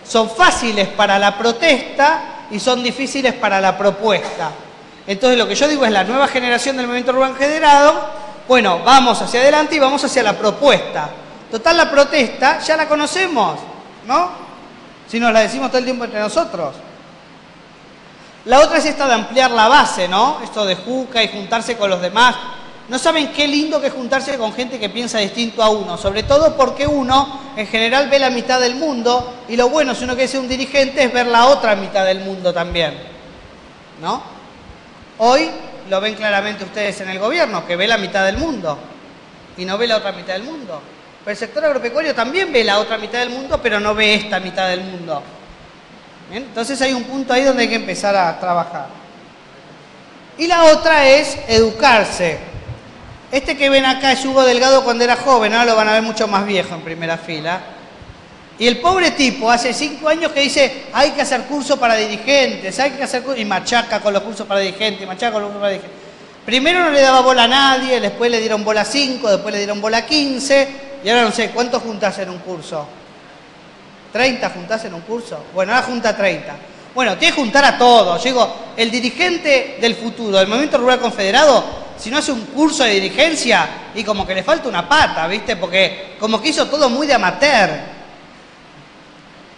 Son fáciles para la protesta y son difíciles para la propuesta. Entonces lo que yo digo es la nueva generación del movimiento rural federado, bueno, vamos hacia adelante y vamos hacia la propuesta. Total, la protesta ya la conocemos, ¿no? Si nos la decimos todo el tiempo entre nosotros. La otra es esta de ampliar la base, ¿no? Esto de juca y juntarse con los demás. No saben qué lindo que es juntarse con gente que piensa distinto a uno, sobre todo porque uno en general ve la mitad del mundo y lo bueno si uno quiere ser un dirigente es ver la otra mitad del mundo también, ¿no? Hoy lo ven claramente ustedes en el gobierno, que ve la mitad del mundo y no ve la otra mitad del mundo. Pero el sector agropecuario también ve la otra mitad del mundo, pero no ve esta mitad del mundo. ¿Bien? Entonces hay un punto ahí donde hay que empezar a trabajar. Y la otra es educarse. Este que ven acá es Hugo Delgado cuando era joven, ahora lo van a ver mucho más viejo en primera fila. Y el pobre tipo hace 5 años que dice, hay que hacer curso para dirigentes, hay que hacer curso, y machaca con los cursos para dirigentes, machaca con los cursos para dirigentes. Primero no le daba bola a nadie, después le dieron bola 5, después le dieron bola 15, y ahora no sé, ¿cuántos juntás en un curso? ¿30 juntás en un curso? Bueno, ahora junta 30. Bueno, tiene que juntar a todos. Yo digo, el dirigente del futuro, del Movimiento Rural Confederado, si no hace un curso de dirigencia, y como que le falta una pata, ¿viste? Porque como que hizo todo muy de amateur.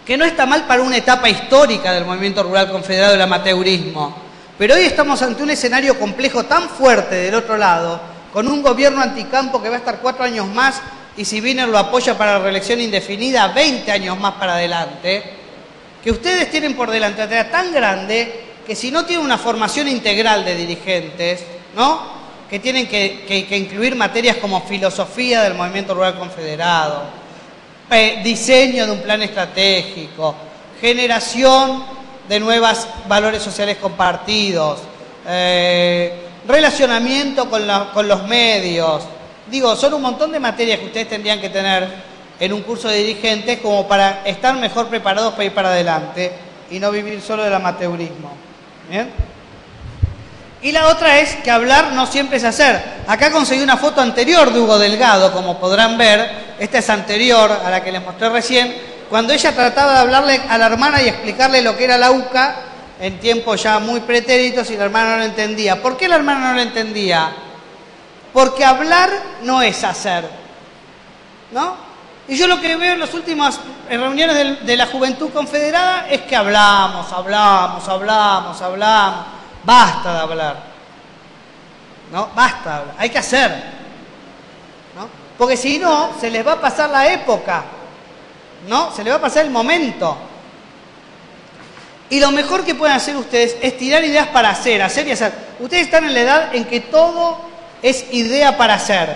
Que no está mal para una etapa histórica del Movimiento Rural Confederado del amateurismo. Pero hoy estamos ante un escenario complejo tan fuerte del otro lado, con un gobierno anticampo que va a estar 4 años más, y si Wiener lo apoya para la reelección indefinida, 20 años más para adelante, que ustedes tienen por delante una tarea tan grande que si no tienen una formación integral de dirigentes, ¿no? Que tienen que incluir materias como filosofía del Movimiento Rural Confederado, diseño de un plan estratégico, generación de nuevos valores sociales compartidos, relacionamiento con los medios. Digo, son un montón de materias que ustedes tendrían que tener en un curso de dirigentes como para estar mejor preparados para ir para adelante y no vivir solo del amateurismo. ¿Bien? Y la otra es que hablar no siempre es hacer. Acá conseguí una foto anterior de Hugo Delgado, como podrán ver. Esta es anterior a la que les mostré recién, cuando ella trataba de hablarle a la hermana y explicarle lo que era la UCA en tiempos ya muy pretéritos y la hermana no lo entendía. ¿Por qué la hermana no lo entendía? Porque hablar no es hacer, ¿no? Y yo lo que veo en las últimas reuniones de la Juventud Confederada es que hablamos. Basta de hablar, ¿no? Basta de hablar, hay que hacer, ¿no? Porque si no, se les va a pasar la época, ¿no? Se les va a pasar el momento. Y lo mejor que pueden hacer ustedes es tirar ideas para hacer y hacer. Ustedes están en la edad en que todo es idea para hacer.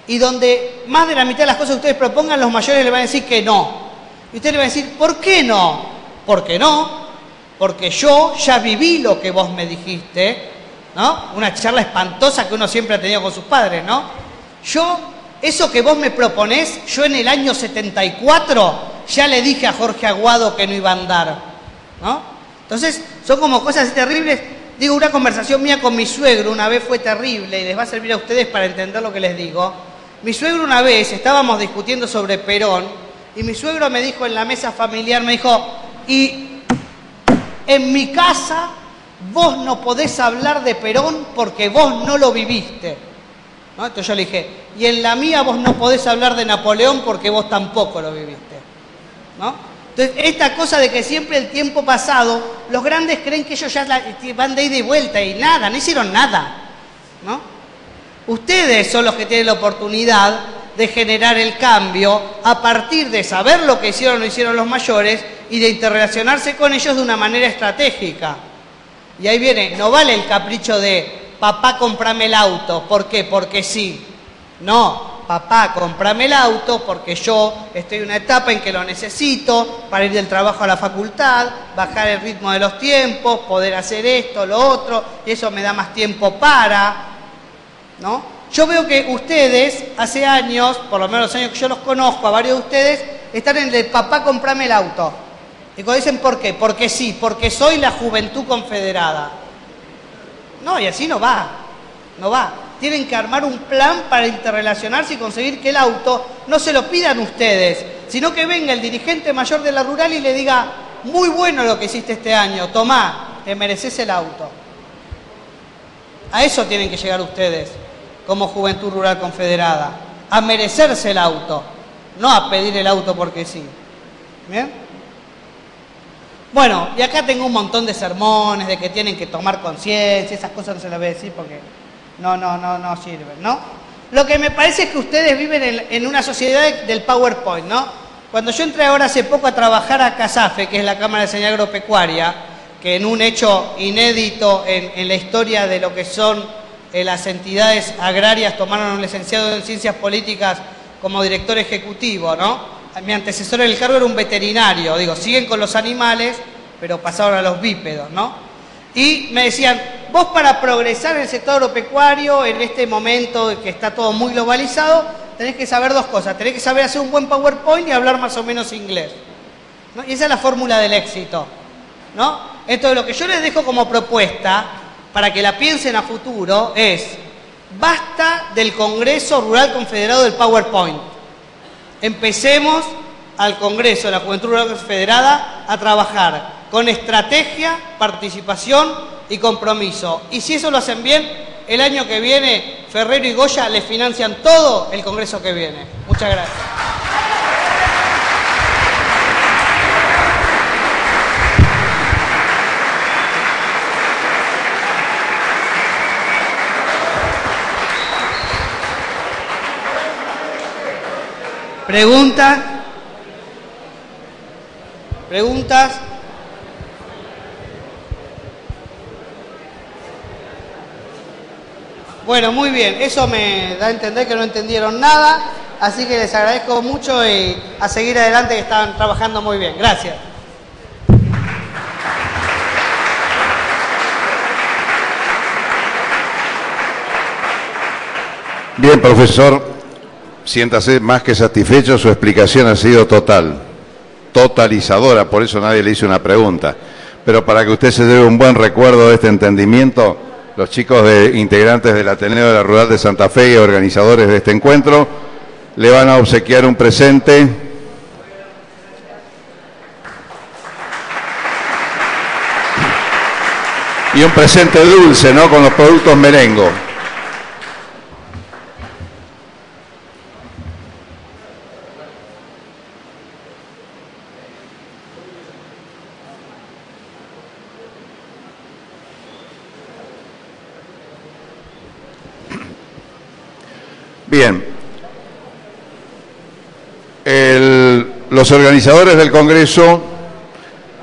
Y donde más de la mitad de las cosas que ustedes propongan, los mayores le van a decir que no. Y ustedes le van a decir, ¿por qué no? ¿Por qué no? Porque yo ya viví lo que vos me dijiste, ¿no? Una charla espantosa que uno siempre ha tenido con sus padres, ¿no? Eso que vos me proponés, yo en el año 74 ya le dije a Jorge Aguado que no iba a andar, ¿no? Entonces, son como cosas así terribles. Digo, una conversación mía con mi suegro una vez fue terrible y les va a servir a ustedes para entender lo que les digo. Mi suegro una vez, estábamos discutiendo sobre Perón, y mi suegro me dijo en la mesa familiar, me dijo, y en mi casa vos no podés hablar de Perón porque vos no lo viviste, ¿no? Entonces yo le dije, y en la mía vos no podés hablar de Napoleón porque vos tampoco lo viviste, ¿no? Entonces esta cosa de que siempre el tiempo pasado, los grandes creen que ellos ya van de ida y vuelta y nada, no hicieron nada, ¿no? Ustedes son los que tienen la oportunidad de generar el cambio a partir de saber lo que hicieron o no hicieron los mayores y de interrelacionarse con ellos de una manera estratégica. Y ahí viene, no vale el capricho de papá, comprame el auto. ¿Por qué? Porque sí. No, papá, comprame el auto porque yo estoy en una etapa en que lo necesito para ir del trabajo a la facultad, bajar el ritmo de los tiempos, poder hacer esto, lo otro, y eso me da más tiempo para, ¿no? Yo veo que ustedes, hace años, por lo menos los años que yo los conozco, a varios de ustedes, están en el papá, comprame el auto. Y cuando dicen ¿por qué? Porque sí, porque soy la Juventud Confederada. No, y así no va, no va. Tienen que armar un plan para interrelacionarse y conseguir que el auto no se lo pidan ustedes, sino que venga el dirigente mayor de la rural y le diga, muy bueno lo que hiciste este año, tomá, te mereces el auto. A eso tienen que llegar ustedes, como Juventud Rural Confederada, a merecerse el auto, no a pedir el auto porque sí. ¿Bien? Bueno, y acá tengo un montón de sermones de que tienen que tomar conciencia, esas cosas no se las voy a decir porque no sirven, ¿no? Lo que me parece es que ustedes viven en una sociedad del PowerPoint, ¿no? Cuando yo entré ahora hace poco a trabajar a CASAFE, que es la Cámara de Señal Agropecuaria, que en un hecho inédito en la historia de lo que son las entidades agrarias tomaron a un licenciado en Ciencias Políticas como director ejecutivo, ¿no? Mi antecesor en el cargo era un veterinario, digo, siguen con los animales, pero pasaron a los bípedos, ¿no? Y me decían, vos para progresar en el sector agropecuario, en este momento que está todo muy globalizado, tenés que saber dos cosas, tenés que saber hacer un buen PowerPoint y hablar más o menos inglés, ¿no? Y esa es la fórmula del éxito, ¿no? Entonces lo que yo les dejo como propuesta, para que la piensen a futuro, es, basta del Congreso Rural Confederado del PowerPoint. Empecemos al Congreso de la Juventud Rural Confederada a trabajar con estrategia, participación y compromiso. Y si eso lo hacen bien, el año que viene Ferrero y Goya le financian todo el Congreso que viene. Muchas gracias. ¿Preguntas? ¿Preguntas? Bueno, muy bien. Eso me da a entender que no entendieron nada, así que les agradezco mucho y a seguir adelante, que están trabajando muy bien. Gracias. Bien, profesor. Siéntase más que satisfecho, su explicación ha sido totalizadora, por eso nadie le hizo una pregunta. Pero para que usted se lleve un buen recuerdo de este entendimiento, los chicos integrantes del Ateneo de la Rural de Santa Fe y organizadores de este encuentro le van a obsequiar un presente. Y un presente dulce, ¿no? Con los productos Merengo. Bien, los organizadores del Congreso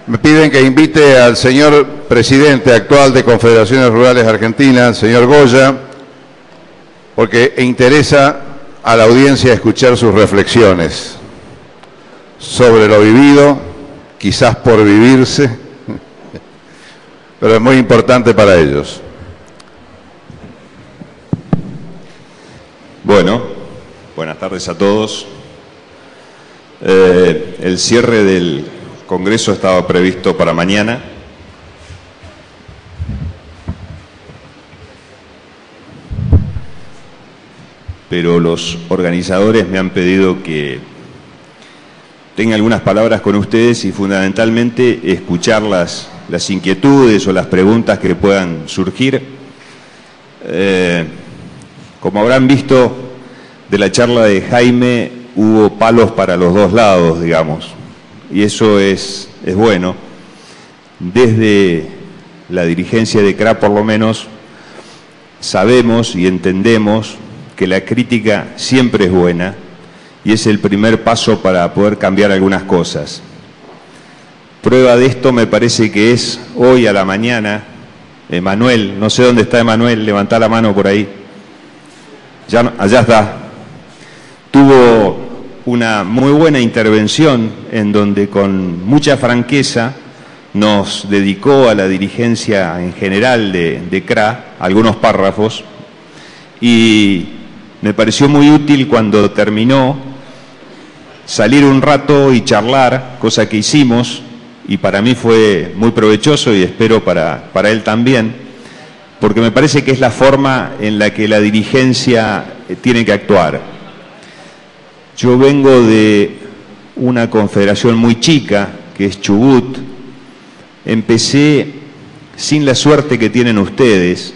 me piden que invite al señor presidente actual de Confederaciones Rurales Argentinas, señor Goya, porque interesa a la audiencia escuchar sus reflexiones sobre lo vivido, quizás por vivirse, pero es muy importante para ellos. Bueno, buenas tardes a todos. El cierre del Congreso estaba previsto para mañana. Pero los organizadores me han pedido que tenga algunas palabras con ustedes y fundamentalmente escuchar las inquietudes o las preguntas que puedan surgir. Como habrán visto de la charla de Jaime, hubo palos para los dos lados, digamos, y eso es bueno. Desde la dirigencia de CRA, por lo menos, sabemos y entendemos que la crítica siempre es buena y es el primer paso para poder cambiar algunas cosas. Prueba de esto me parece que es hoy a la mañana, Emanuel, no sé dónde está Emanuel, levantá la mano por ahí. Ya, allá está. Tuvo una muy buena intervención en donde con mucha franqueza nos dedicó a la dirigencia en general de CRA algunos párrafos y me pareció muy útil cuando terminó salir un rato y charlar, cosa que hicimos, y para mí fue muy provechoso y espero para él también, porque me parece que es la forma en la que la dirigencia tiene que actuar. Yo vengo de una confederación muy chica, que es Chubut. Empecé sin la suerte que tienen ustedes.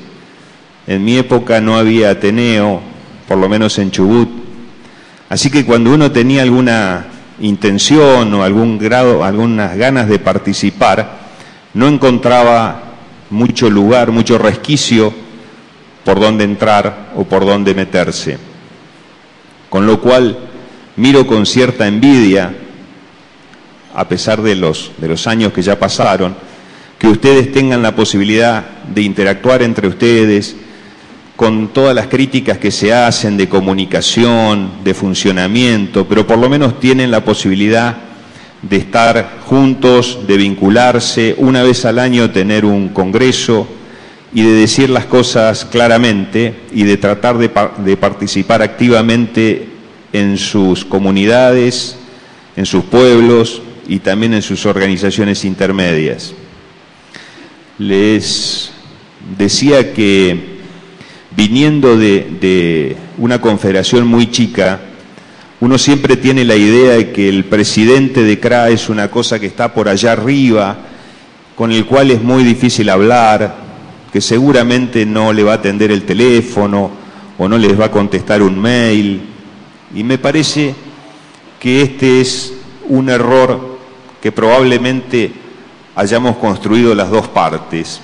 En mi época no había Ateneo, por lo menos en Chubut. Así que cuando uno tenía alguna intención o algún grado, algunas ganas de participar, no encontraba mucho lugar, mucho resquicio por donde entrar o por donde meterse. Con lo cual miro con cierta envidia, a pesar de los años que ya pasaron, que ustedes tengan la posibilidad de interactuar entre ustedes, con todas las críticas que se hacen de comunicación, de funcionamiento, pero por lo menos tienen la posibilidad de estar juntos, de vincularse, una vez al año tener un congreso y de decir las cosas claramente y de tratar de participar activamente en sus comunidades, en sus pueblos y también en sus organizaciones intermedias. Les decía que viniendo de una confederación muy chica, uno siempre tiene la idea de que el presidente de CRA es una cosa que está por allá arriba, con el cual es muy difícil hablar, que seguramente no le va a atender el teléfono o no les va a contestar un mail. Y me parece que este es un error que probablemente hayamos construido las dos partes.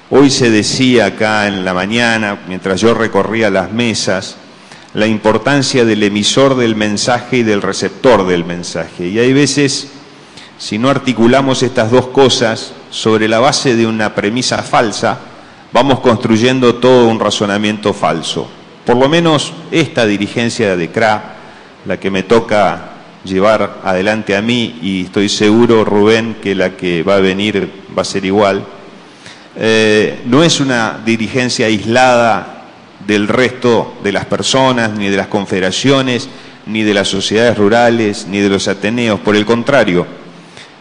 Hoy se decía acá en la mañana, mientras yo recorría las mesas, la importancia del emisor del mensaje y del receptor del mensaje. Y hay veces, si no articulamos estas dos cosas sobre la base de una premisa falsa, vamos construyendo todo un razonamiento falso. Por lo menos esta dirigencia de CRA, la que me toca llevar adelante a mí, y estoy seguro, Rubén, que la que va a venir va a ser igual, no es una dirigencia aislada del resto de las personas, ni de las confederaciones, ni de las sociedades rurales, ni de los ateneos. Por el contrario,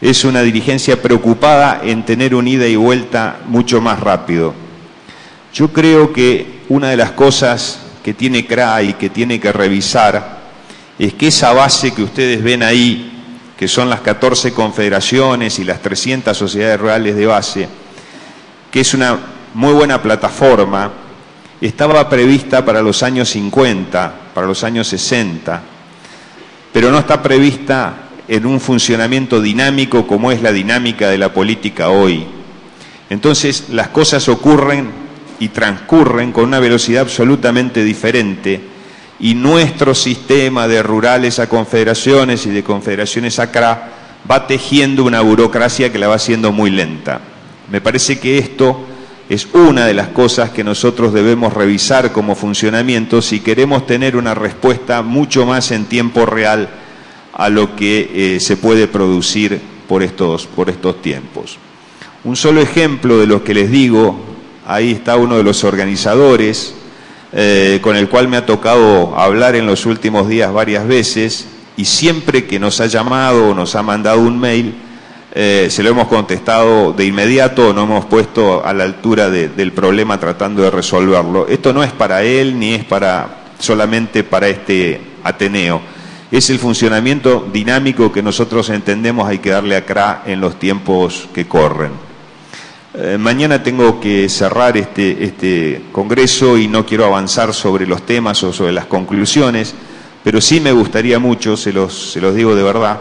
es una dirigencia preocupada en tener un ida y vuelta mucho más rápido. Yo creo que una de las cosas que tiene CRA y que tiene que revisar es que esa base que ustedes ven ahí, que son las 14 confederaciones y las 300 sociedades rurales de base, que es una muy buena plataforma, estaba prevista para los años 50, para los años 60, pero no está prevista en un funcionamiento dinámico como es la dinámica de la política hoy. Entonces las cosas ocurren y transcurren con una velocidad absolutamente diferente, y nuestro sistema de rurales a confederaciones y de confederaciones a CRA va tejiendo una burocracia que la va haciendo muy lenta. Me parece que esto es una de las cosas que nosotros debemos revisar como funcionamiento si queremos tener una respuesta mucho más en tiempo real a lo que se puede producir por estos tiempos. Un solo ejemplo de lo que les digo, ahí está uno de los organizadores, con el cual me ha tocado hablar en los últimos días varias veces, y siempre que nos ha llamado o nos ha mandado un mail, se lo hemos contestado de inmediato o nos hemos puesto a la altura del problema tratando de resolverlo. Esto no es para él ni es solamente para este Ateneo. Es el funcionamiento dinámico que nosotros entendemos hay que darle a CRA en los tiempos que corren. Mañana tengo que cerrar este congreso y no quiero avanzar sobre los temas o sobre las conclusiones, pero sí me gustaría mucho, se los digo de verdad,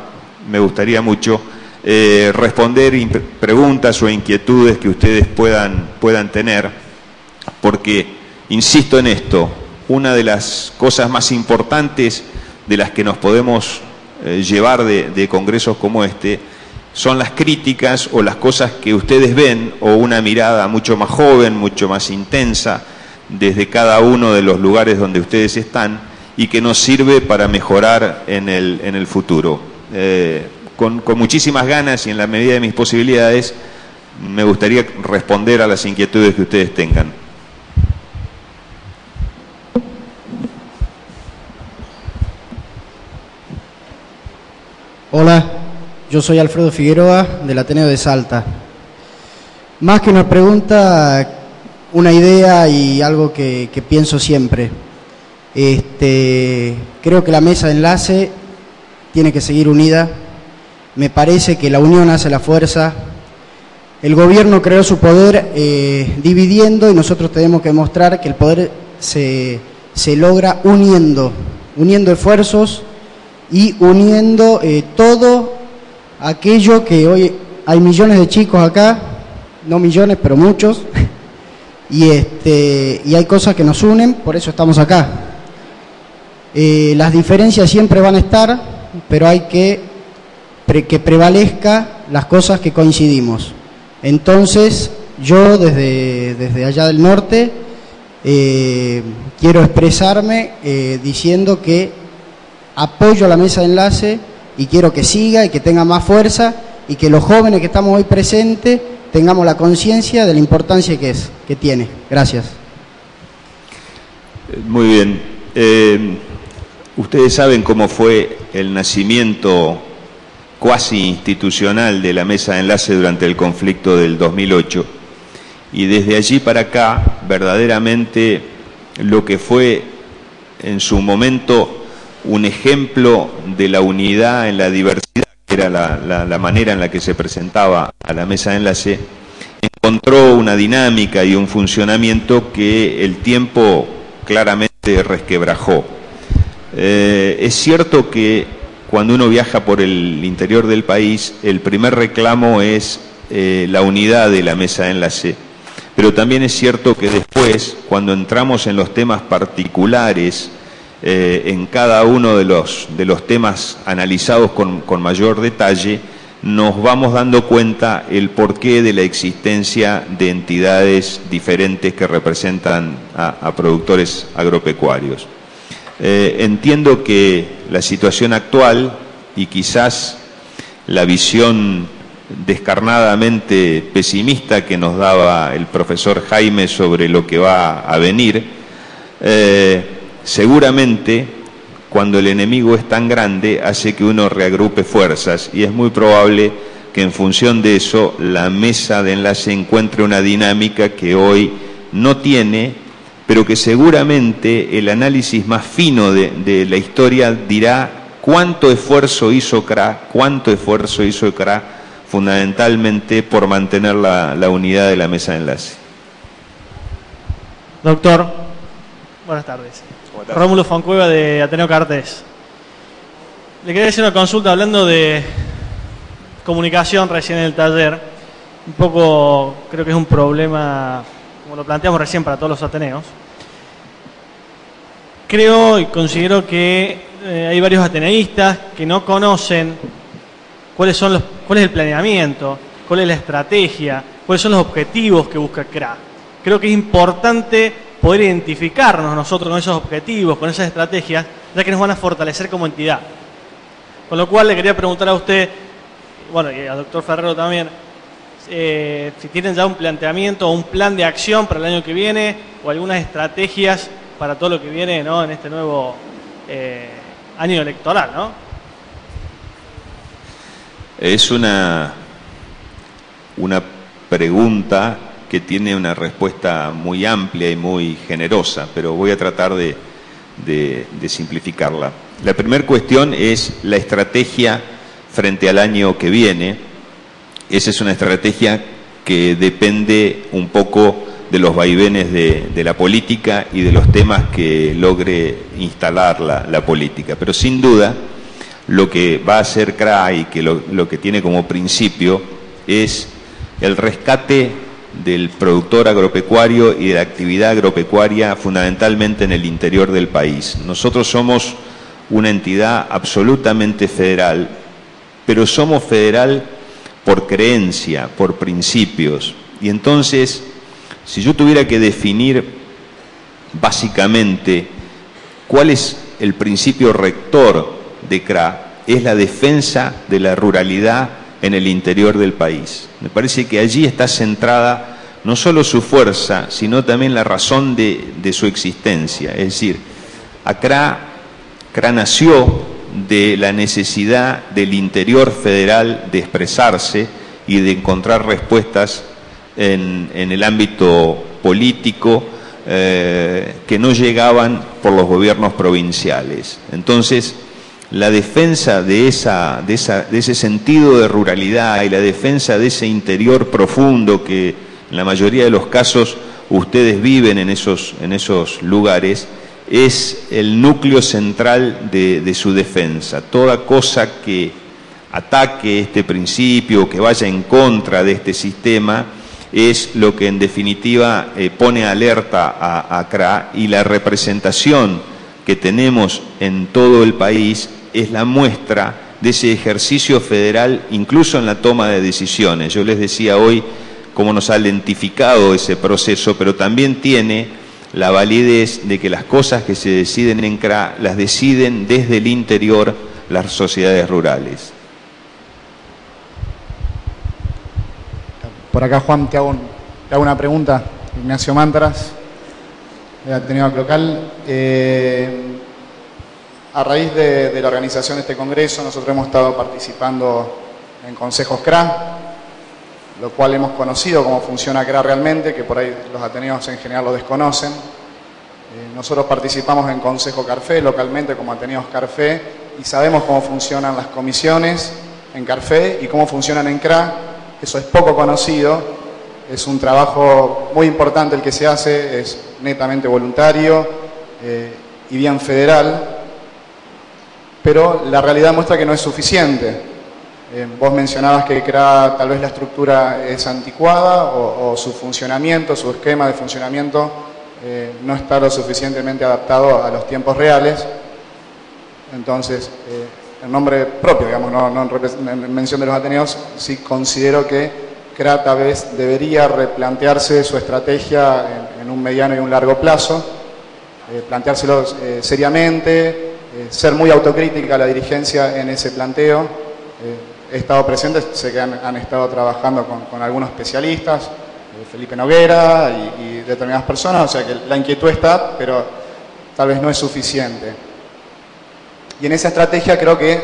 me gustaría mucho responder preguntas o inquietudes que ustedes puedan tener, porque, insisto en esto, una de las cosas más importantes de las que nos podemos llevar de congresos como este son las críticas o las cosas que ustedes ven, o una mirada mucho más joven, mucho más intensa desde cada uno de los lugares donde ustedes están, y que nos sirve para mejorar en el futuro. Con muchísimas ganas y en la medida de mis posibilidades me gustaría responder a las inquietudes que ustedes tengan. Hola, yo soy Alfredo Figueroa del Ateneo de Salta. Más que una pregunta, una idea y algo que pienso siempre. Creo que la mesa de enlace tiene que seguir unida. Me parece que la unión hace la fuerza. El gobierno creó su poder dividiendo, y nosotros tenemos que demostrar que el poder se logra uniendo esfuerzos y uniendo todo aquello que hoy hay millones de chicos acá, no millones, pero muchos, y hay cosas que nos unen, por eso estamos acá. Las diferencias siempre van a estar, pero hay que prevalezca las cosas que coincidimos. Entonces, yo desde allá del norte quiero expresarme diciendo que apoyo a la mesa de enlace y quiero que siga y que tenga más fuerza, y que los jóvenes que estamos hoy presentes tengamos la conciencia de la importancia que tiene. Gracias. Muy bien. Ustedes saben cómo fue el nacimiento cuasi institucional de la mesa de enlace durante el conflicto del 2008, y desde allí para acá verdaderamente lo que fue en su momento un ejemplo de la unidad en la diversidad, que era la manera en la que se presentaba a la mesa de enlace, encontró una dinámica y un funcionamiento que el tiempo claramente resquebrajó. Es cierto que cuando uno viaja por el interior del país, el primer reclamo es la unidad de la mesa de enlace, pero también es cierto que después, cuando entramos en los temas particulares, en cada uno de los temas analizados con mayor detalle, nos vamos dando cuenta el porqué de la existencia de entidades diferentes que representan a productores agropecuarios. Entiendo que la situación actual y quizás la visión descarnadamente pesimista que nos daba el profesor Jaime sobre lo que va a venir, seguramente cuando el enemigo es tan grande hace que uno reagrupe fuerzas, y es muy probable que en función de eso la mesa de enlace encuentre una dinámica que hoy no tiene, pero que seguramente el análisis más fino de la historia dirá cuánto esfuerzo hizo CRA, fundamentalmente por mantener la unidad de la mesa de enlace. Doctor, buenas tardes. Rómulo Foncueva de Ateneo Cartés. Le quería hacer una consulta hablando de comunicación recién en el taller. Un poco creo que es un problema, como lo planteamos recién, para todos los ateneos. Creo y considero que hay varios ateneístas que no conocen cuál es el planeamiento, cuál es la estrategia, cuáles son los objetivos que busca CRA. Creo que es importante poder identificarnos nosotros con esos objetivos, con esas estrategias, ya que nos van a fortalecer como entidad. Con lo cual le quería preguntar a usted, bueno, y al doctor Ferrero también, si tienen ya un planteamiento o un plan de acción para el año que viene, o algunas estrategias para todo lo que viene, ¿no?, en este nuevo año electoral, ¿no? Es una pregunta que tiene una respuesta muy amplia y muy generosa, pero voy a tratar de simplificarla. La primera cuestión es la estrategia frente al año que viene. Esa es una estrategia que depende un poco de los vaivenes de la política y de los temas que logre instalar la política. Pero sin duda, lo que va a hacer CRA y que lo que tiene como principio es el rescate del productor agropecuario y de la actividad agropecuaria fundamentalmente en el interior del país. Nosotros somos una entidad absolutamente federal, pero somos federal por creencia, por principios. Y entonces, si yo tuviera que definir básicamente cuál es el principio rector de CRA, es la defensa de la ruralidad en el interior del país. Me parece que allí está centrada no solo su fuerza, sino también la razón de su existencia. Es decir, CRA nació de la necesidad del interior federal de expresarse y de encontrar respuestas en el ámbito político que no llegaban por los gobiernos provinciales. Entonces, la defensa de ese sentido de ruralidad y la defensa de ese interior profundo que en la mayoría de los casos ustedes viven en esos lugares, es el núcleo central de su defensa. Toda cosa que ataque este principio, que vaya en contra de este sistema, es lo que en definitiva pone alerta a CRA, y la representación que tenemos en todo el país es la muestra de ese ejercicio federal, incluso en la toma de decisiones. Yo les decía hoy cómo nos ha lentificado ese proceso, pero también tiene la validez de que las cosas que se deciden en CRA las deciden desde el interior las sociedades rurales. Por acá, Juan, te hago una pregunta. Ignacio Mantras, de Ateneo Local. A raíz de la organización de este congreso, nosotros hemos estado participando en consejos CRA, lo cual hemos conocido cómo funciona CRA realmente, que por ahí los ateneos en general lo desconocen. Nosotros participamos en Consejo CARFE localmente como Ateneos CARFE, y sabemos cómo funcionan las comisiones en CARFE y cómo funcionan en CRA. Eso es poco conocido, es un trabajo muy importante el que se hace, es netamente voluntario y bien federal, pero la realidad muestra que no es suficiente. Vos mencionabas que CRA tal vez la estructura es anticuada o su funcionamiento, su esquema de funcionamiento no está lo suficientemente adaptado a los tiempos reales. Entonces, en nombre propio, digamos, no en mención de los ateneos, sí considero que CRA tal vez debería replantearse su estrategia en un mediano y un largo plazo, planteárselo seriamente, ser muy autocrítica a la dirigencia en ese planteo. He estado presente, sé que han estado trabajando con algunos especialistas, Felipe Noguera y determinadas personas, o sea que la inquietud está, pero tal vez no es suficiente. Y en esa estrategia creo que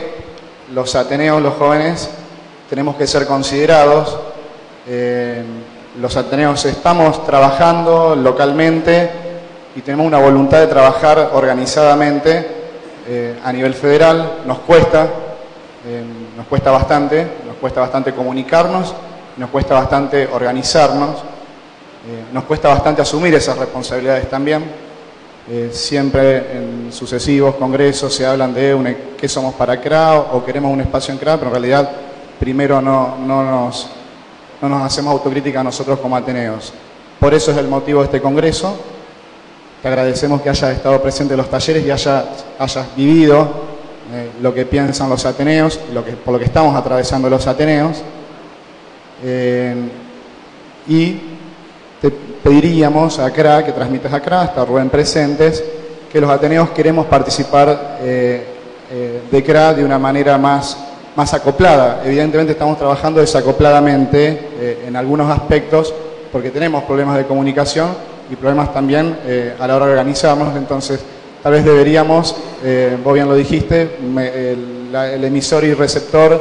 los ateneos, los jóvenes, tenemos que ser considerados. Los ateneos estamos trabajando localmente y tenemos una voluntad de trabajar organizadamente a nivel federal. Nos cuesta bastante comunicarnos, nos cuesta bastante organizarnos, nos cuesta bastante asumir esas responsabilidades también. Siempre en sucesivos congresos se hablan de qué somos para CRA o queremos un espacio en CRA, pero en realidad primero no nos hacemos autocrítica a nosotros como ateneos. Por eso es el motivo de este congreso. Te agradecemos que hayas estado presente en los talleres y hayas vivido lo que piensan los ateneos, por lo que estamos atravesando los ateneos. Y te pediríamos a CRA, que transmites a CRA, está Rubén presentes, que los ateneos queremos participar de CRA de una manera más acoplada. Evidentemente estamos trabajando desacopladamente en algunos aspectos porque tenemos problemas de comunicación y problemas también a la hora de organizarnos. Entonces tal vez deberíamos, vos bien lo dijiste, el emisor y receptor,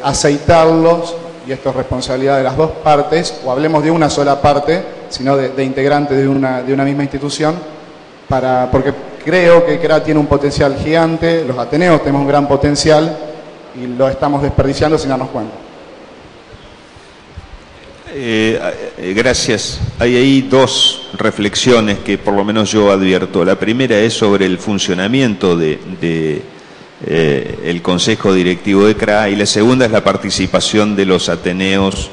aceitarlos, y esto es responsabilidad de las dos partes, o hablemos de una sola parte, sino de integrantes de una misma institución, porque creo que CRA tiene un potencial gigante, los ateneos tenemos un gran potencial y lo estamos desperdiciando sin darnos cuenta. Gracias. Hay ahí dos reflexiones que por lo menos yo advierto. La primera es sobre el funcionamiento el Consejo Directivo de CRA, y la segunda es la participación de los ateneos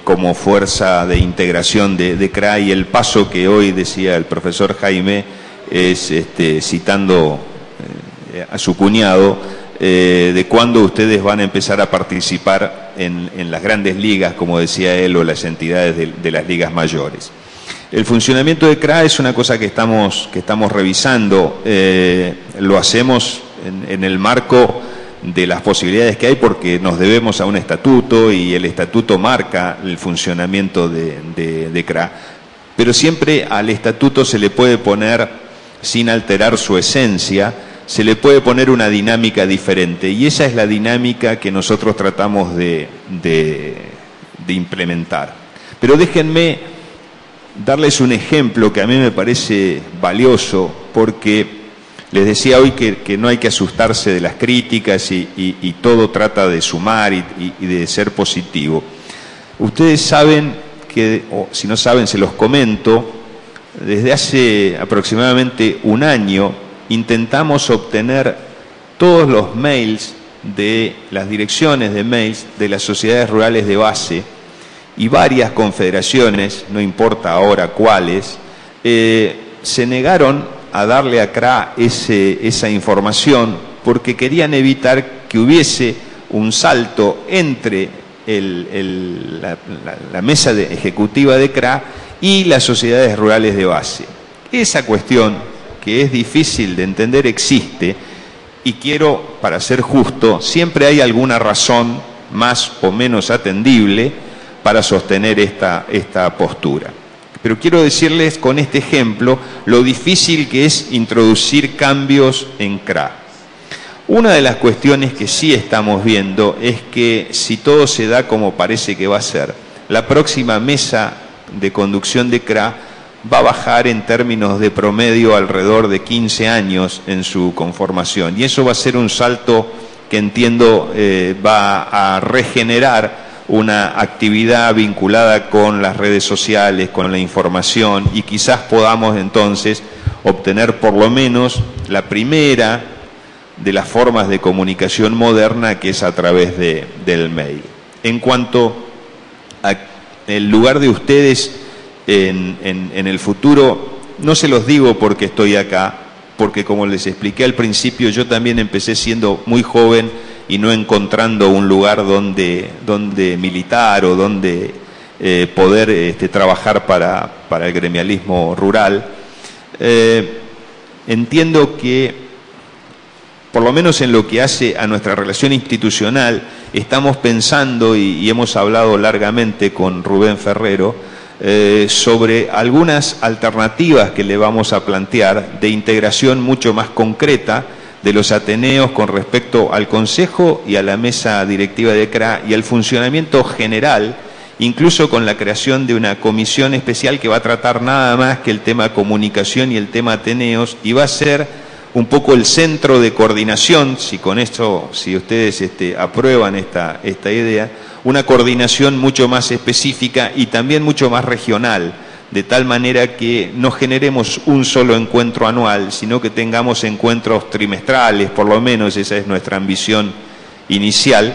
como fuerza de integración de CRA, y el paso que hoy decía el profesor Jaime es, citando a su cuñado, de cuándo ustedes van a empezar a participar en las grandes ligas, como decía él, o las entidades de las ligas mayores. El funcionamiento de CRA es una cosa que estamos revisando, lo hacemos en el marco de las posibilidades que hay, porque nos debemos a un estatuto y el estatuto marca el funcionamiento de CRA, pero siempre al estatuto se le puede poner, sin alterar su esencia, se le puede poner una dinámica diferente, y esa es la dinámica que nosotros tratamos de implementar. Pero déjenme darles un ejemplo que a mí me parece valioso, porque les decía hoy que no hay que asustarse de las críticas y todo trata de sumar y de ser positivo. Ustedes saben que, o si no saben se los comento, desde hace aproximadamente un año intentamos obtener todos los mails de las direcciones de mails de las sociedades rurales de base, y varias confederaciones, no importa ahora cuáles, se negaron a darle a CRA esa información porque querían evitar que hubiese un salto entre la mesa ejecutiva de CRA y las sociedades rurales de base. Esa cuestión, que es difícil de entender, existe, y quiero, para ser justo, siempre hay alguna razón más o menos atendible para sostener esta postura. Pero quiero decirles con este ejemplo lo difícil que es introducir cambios en CRA. Una de las cuestiones que sí estamos viendo es que si todo se da como parece que va a ser, la próxima mesa de conducción de CRA va a bajar en términos de promedio alrededor de 15 años en su conformación, y eso va a ser un salto que entiendo va a regenerar una actividad vinculada con las redes sociales, con la información, y quizás podamos entonces obtener por lo menos la primera de las formas de comunicación moderna, que es a través del mail. En cuanto al lugar de ustedes en el futuro, no se los digo porque estoy acá, porque como les expliqué al principio, yo también empecé siendo muy joven y no encontrando un lugar donde militar o donde poder trabajar para el gremialismo rural. Entiendo que, por lo menos en lo que hace a nuestra relación institucional, estamos pensando, y hemos hablado largamente con Rubén Ferrero, sobre algunas alternativas que le vamos a plantear de integración mucho más concreta de los ateneos con respecto al Consejo y a la mesa directiva de CRA y al funcionamiento general, incluso con la creación de una comisión especial que va a tratar nada más que el tema comunicación y el tema ateneos, y va a ser un poco el centro de coordinación, si con esto, si ustedes aprueban esta idea, una coordinación mucho más específica y también mucho más regional, de tal manera que no generemos un solo encuentro anual, sino que tengamos encuentros trimestrales, por lo menos esa es nuestra ambición inicial,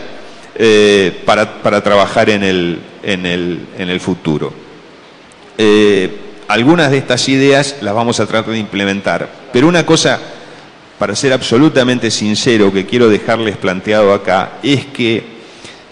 para trabajar en el futuro. Algunas de estas ideas las vamos a tratar de implementar, pero una cosa, para ser absolutamente sincero, que quiero dejarles planteado acá, es que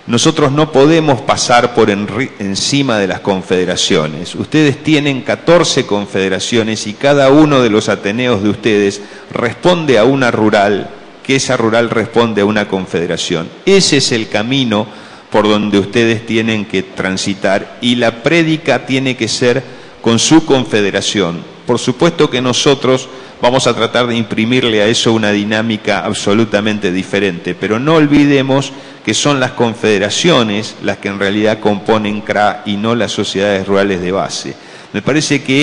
nosotros no podemos pasar por encima de las confederaciones. Ustedes tienen 14 confederaciones y cada uno de los ateneos de ustedes responde a una rural, que esa rural responde a una confederación. Ese es el camino por donde ustedes tienen que transitar, y la prédica tiene que ser con su confederación. Por supuesto que nosotros vamos a tratar de imprimirle a eso una dinámica absolutamente diferente, pero no olvidemos que son las confederaciones las que en realidad componen CRA y no las sociedades rurales de base. Me parece que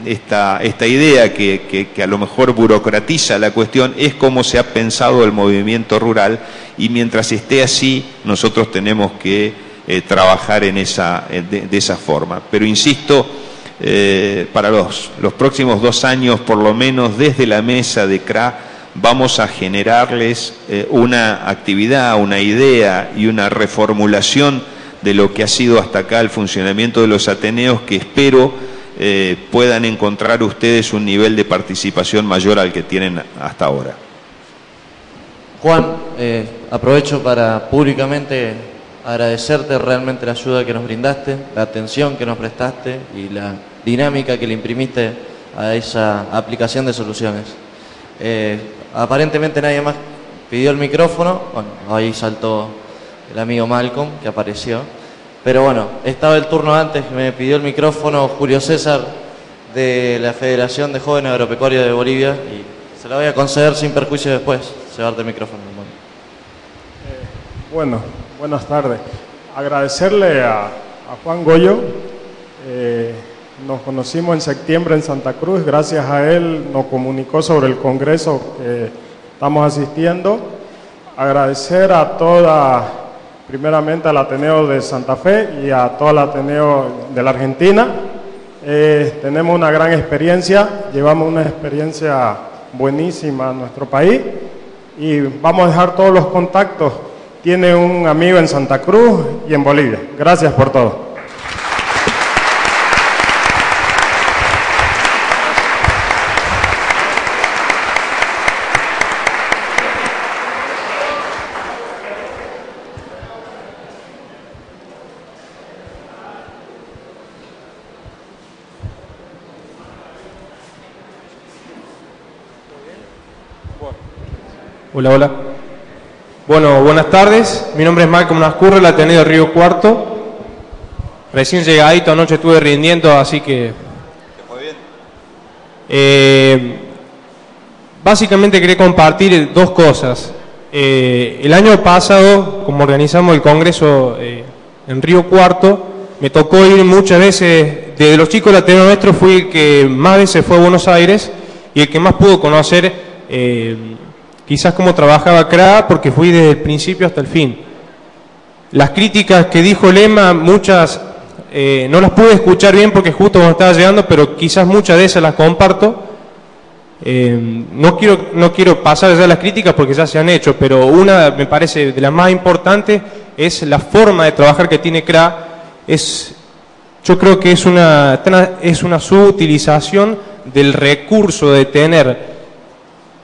esta idea que a lo mejor burocratiza la cuestión es como se ha pensado el movimiento rural, y mientras esté así nosotros tenemos que trabajar de esa forma. Pero insisto, para los próximos 2 años, por lo menos desde la mesa de CRA, vamos a generarles una actividad, una idea y una reformulación de lo que ha sido hasta acá el funcionamiento de los ateneos, que espero puedan encontrar ustedes un nivel de participación mayor al que tienen hasta ahora. Juan, aprovecho para públicamente agradecerte realmente la ayuda que nos brindaste, la atención que nos prestaste y la dinámica que le imprimiste a esa aplicación de soluciones. Aparentemente nadie más pidió el micrófono. Bueno, ahí saltó el amigo Malcolm, que apareció. Pero bueno, estaba el turno antes, que me pidió el micrófono Julio César, de la Federación de Jóvenes Agropecuarios de Bolivia, y Se la voy a conceder sin perjuicio después. Llevarte el micrófono, hermano. Bueno, buenas tardes. Agradecerle a Juan Goyo. Nos conocimos en septiembre en Santa Cruz. Gracias a él nos comunicó sobre el congreso que estamos asistiendo. Agradecer a primeramente al Ateneo de Santa Fe y a todo el Ateneo de la Argentina. Tenemos una gran experiencia, llevamos una experiencia buenísima a nuestro país y vamos a dejar todos los contactos. Tiene un amigo en Santa Cruz y en Bolivia. Gracias por todo. Hola, hola. Bueno, buenas tardes. Mi nombre es Malcolm Nascurre, el Ateneo de Río Cuarto. Recién llegadito, anoche estuve rindiendo, así que... Básicamente quería compartir dos cosas. El año pasado, como organizamos el congreso en Río Cuarto, me tocó ir muchas veces, desde los chicos del Ateneo nuestro fui el que más veces fue a Buenos Aires y el que más pudo conocer quizás cómo trabajaba CRA, porque fui desde el principio hasta el fin. Las críticas que dijo Lema, muchas no las pude escuchar bien porque justo cuando estaba llegando, pero quizás muchas de esas las comparto. No quiero pasar ya las críticas porque ya se han hecho, pero una me parece de las más importantes es la forma de trabajar que tiene CRA. Yo creo que es una subutilización del recurso de tener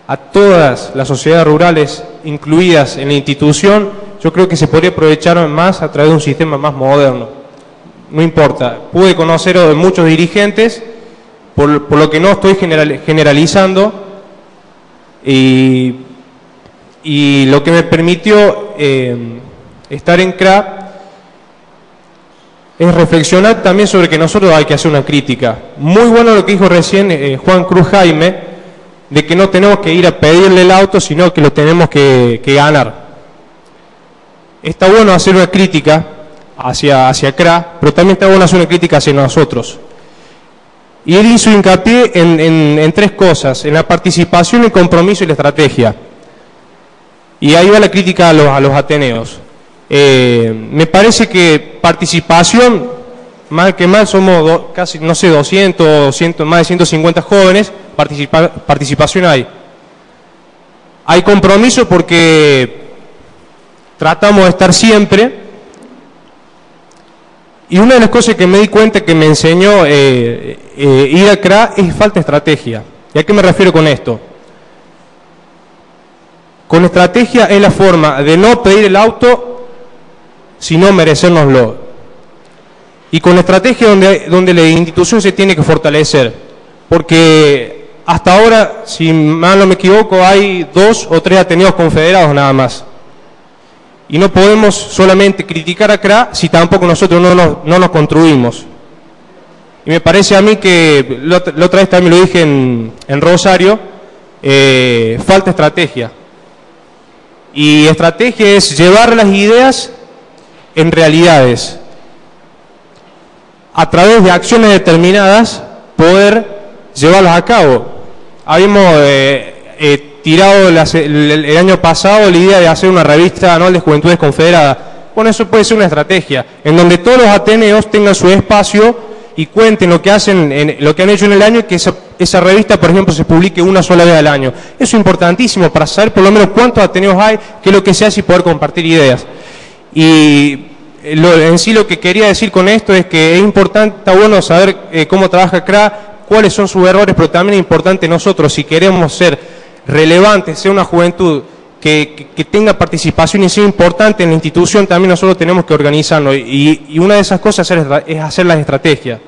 a todas las sociedades rurales incluidas en la institución. Yo creo que se podría aprovechar más a través de un sistema más moderno. No importa, pude conocer a muchos dirigentes, por lo que no estoy generalizando, y lo que me permitió estar en CRA es reflexionar también sobre que nosotros hay que hacer una crítica. Muy bueno lo que dijo recién Juan Cruz Jaime, de que no tenemos que ir a pedirle el auto, sino que lo tenemos que ganar. Está bueno hacer una crítica hacia CRA, pero también está bueno hacer una crítica hacia nosotros. Y él hizo hincapié en tres cosas: en la participación, el compromiso y la estrategia. Y ahí va la crítica a los ateneos. Me parece que participación, mal que mal, somos casi, no sé, 200, más de 150 jóvenes, participación hay. Hay compromiso porque tratamos de estar siempre. Y una de las cosas que me di cuenta que me enseñó ir a CRA es falta de estrategia. ¿Y a qué me refiero con esto? Con estrategia es la forma de no pedir el auto, sino merecérnoslo. Y con estrategia donde la institución se tiene que fortalecer. Porque hasta ahora, si mal no me equivoco, hay 2 o 3 ateneos confederados nada más. Y no podemos solamente criticar a CRA si tampoco nosotros no nos construimos. Y me parece a mí que, la otra vez también lo dije en Rosario, falta estrategia. Y estrategia es llevar las ideas en realidades. A través de acciones determinadas, poder llevarlas a cabo. Habíamos tirado el año pasado la idea de hacer una revista anual de Juventudes Confederadas. Bueno, eso puede ser una estrategia, en donde todos los ateneos tengan su espacio y cuenten lo que han hecho en el año, y que esa revista, por ejemplo, se publique una sola vez al año. Eso es importantísimo para saber por lo menos cuántos ateneos hay, qué es lo que se hace y poder compartir ideas. Y en sí lo que quería decir con esto es que es importante, está bueno saber cómo trabaja CRA, cuáles son sus errores, pero también es importante nosotros, si queremos ser relevantes, ser una juventud que tenga participación y sea importante en la institución, también nosotros tenemos que organizarnos. Y una de esas cosas es hacer las estrategias.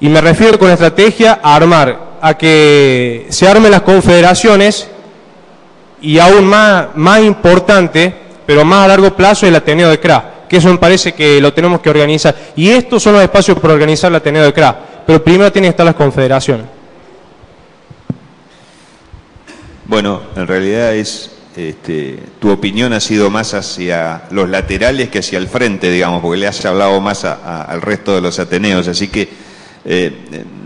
Y me refiero con estrategia a que se armen las confederaciones, y aún más importante, pero más a largo plazo, el Ateneo de CRA, que eso me parece que lo tenemos que organizar. Y estos son los espacios para organizar el Ateneo de CRA, pero primero tienen que estar las confederaciones. Bueno, en realidad es, tu opinión ha sido más hacia los laterales que hacia el frente, digamos, porque le has hablado más al resto de los ateneos, así que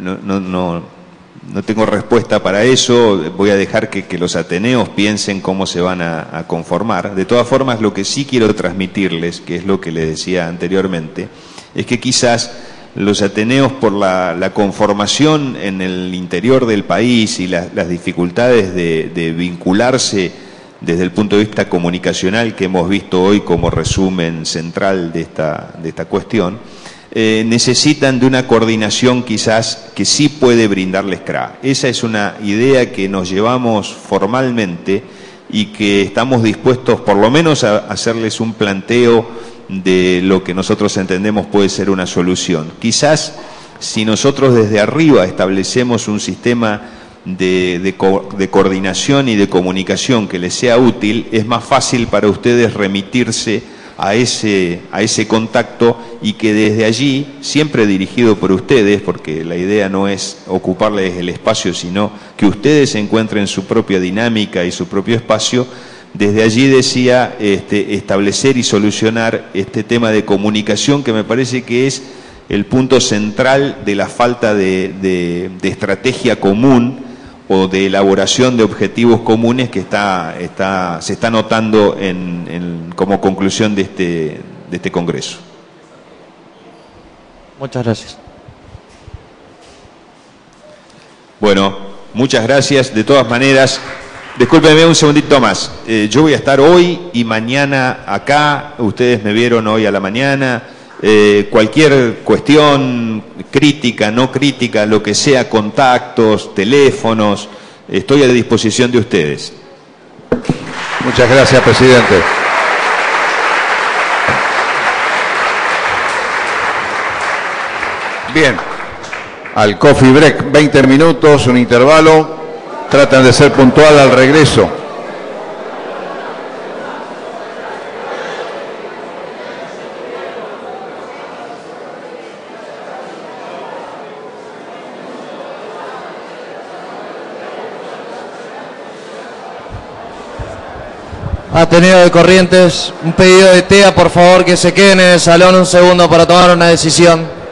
no tengo respuesta para eso. Voy a dejar que los ateneos piensen cómo se van a conformar. De todas formas, lo que sí quiero transmitirles, que es lo que les decía anteriormente, es que quizás los ateneos, por la conformación en el interior del país y las dificultades de vincularse desde el punto de vista comunicacional que hemos visto hoy como resumen central de esta cuestión, necesitan de una coordinación quizás que sí puede brindarles CRA. Esa es una idea que nos llevamos formalmente y que estamos dispuestos por lo menos a hacerles un planteo de lo que nosotros entendemos puede ser una solución. Quizás si nosotros desde arriba establecemos un sistema de coordinación y de comunicación que les sea útil, es más fácil para ustedes remitirse a ese contacto y que desde allí, siempre dirigido por ustedes, porque la idea no es ocuparles el espacio, sino que ustedes encuentren su propia dinámica y su propio espacio. Desde allí decía establecer y solucionar este tema de comunicación, que me parece que es el punto central de la falta de estrategia común o de elaboración de objetivos comunes que se está notando como conclusión de este Congreso. Muchas gracias. Bueno, muchas gracias. De todas maneras, discúlpenme un segundito más. Yo voy a estar hoy y mañana acá. Ustedes me vieron hoy a la mañana. Cualquier cuestión, crítica, no crítica, lo que sea, contactos, teléfonos, estoy a disposición de ustedes. Muchas gracias, presidente. Bien, al coffee break, 20 minutos, un intervalo. Tratan de ser puntual al regreso. Ateneo de Corrientes, un pedido de TEA, por favor, que se queden en el salón un segundo para tomar una decisión.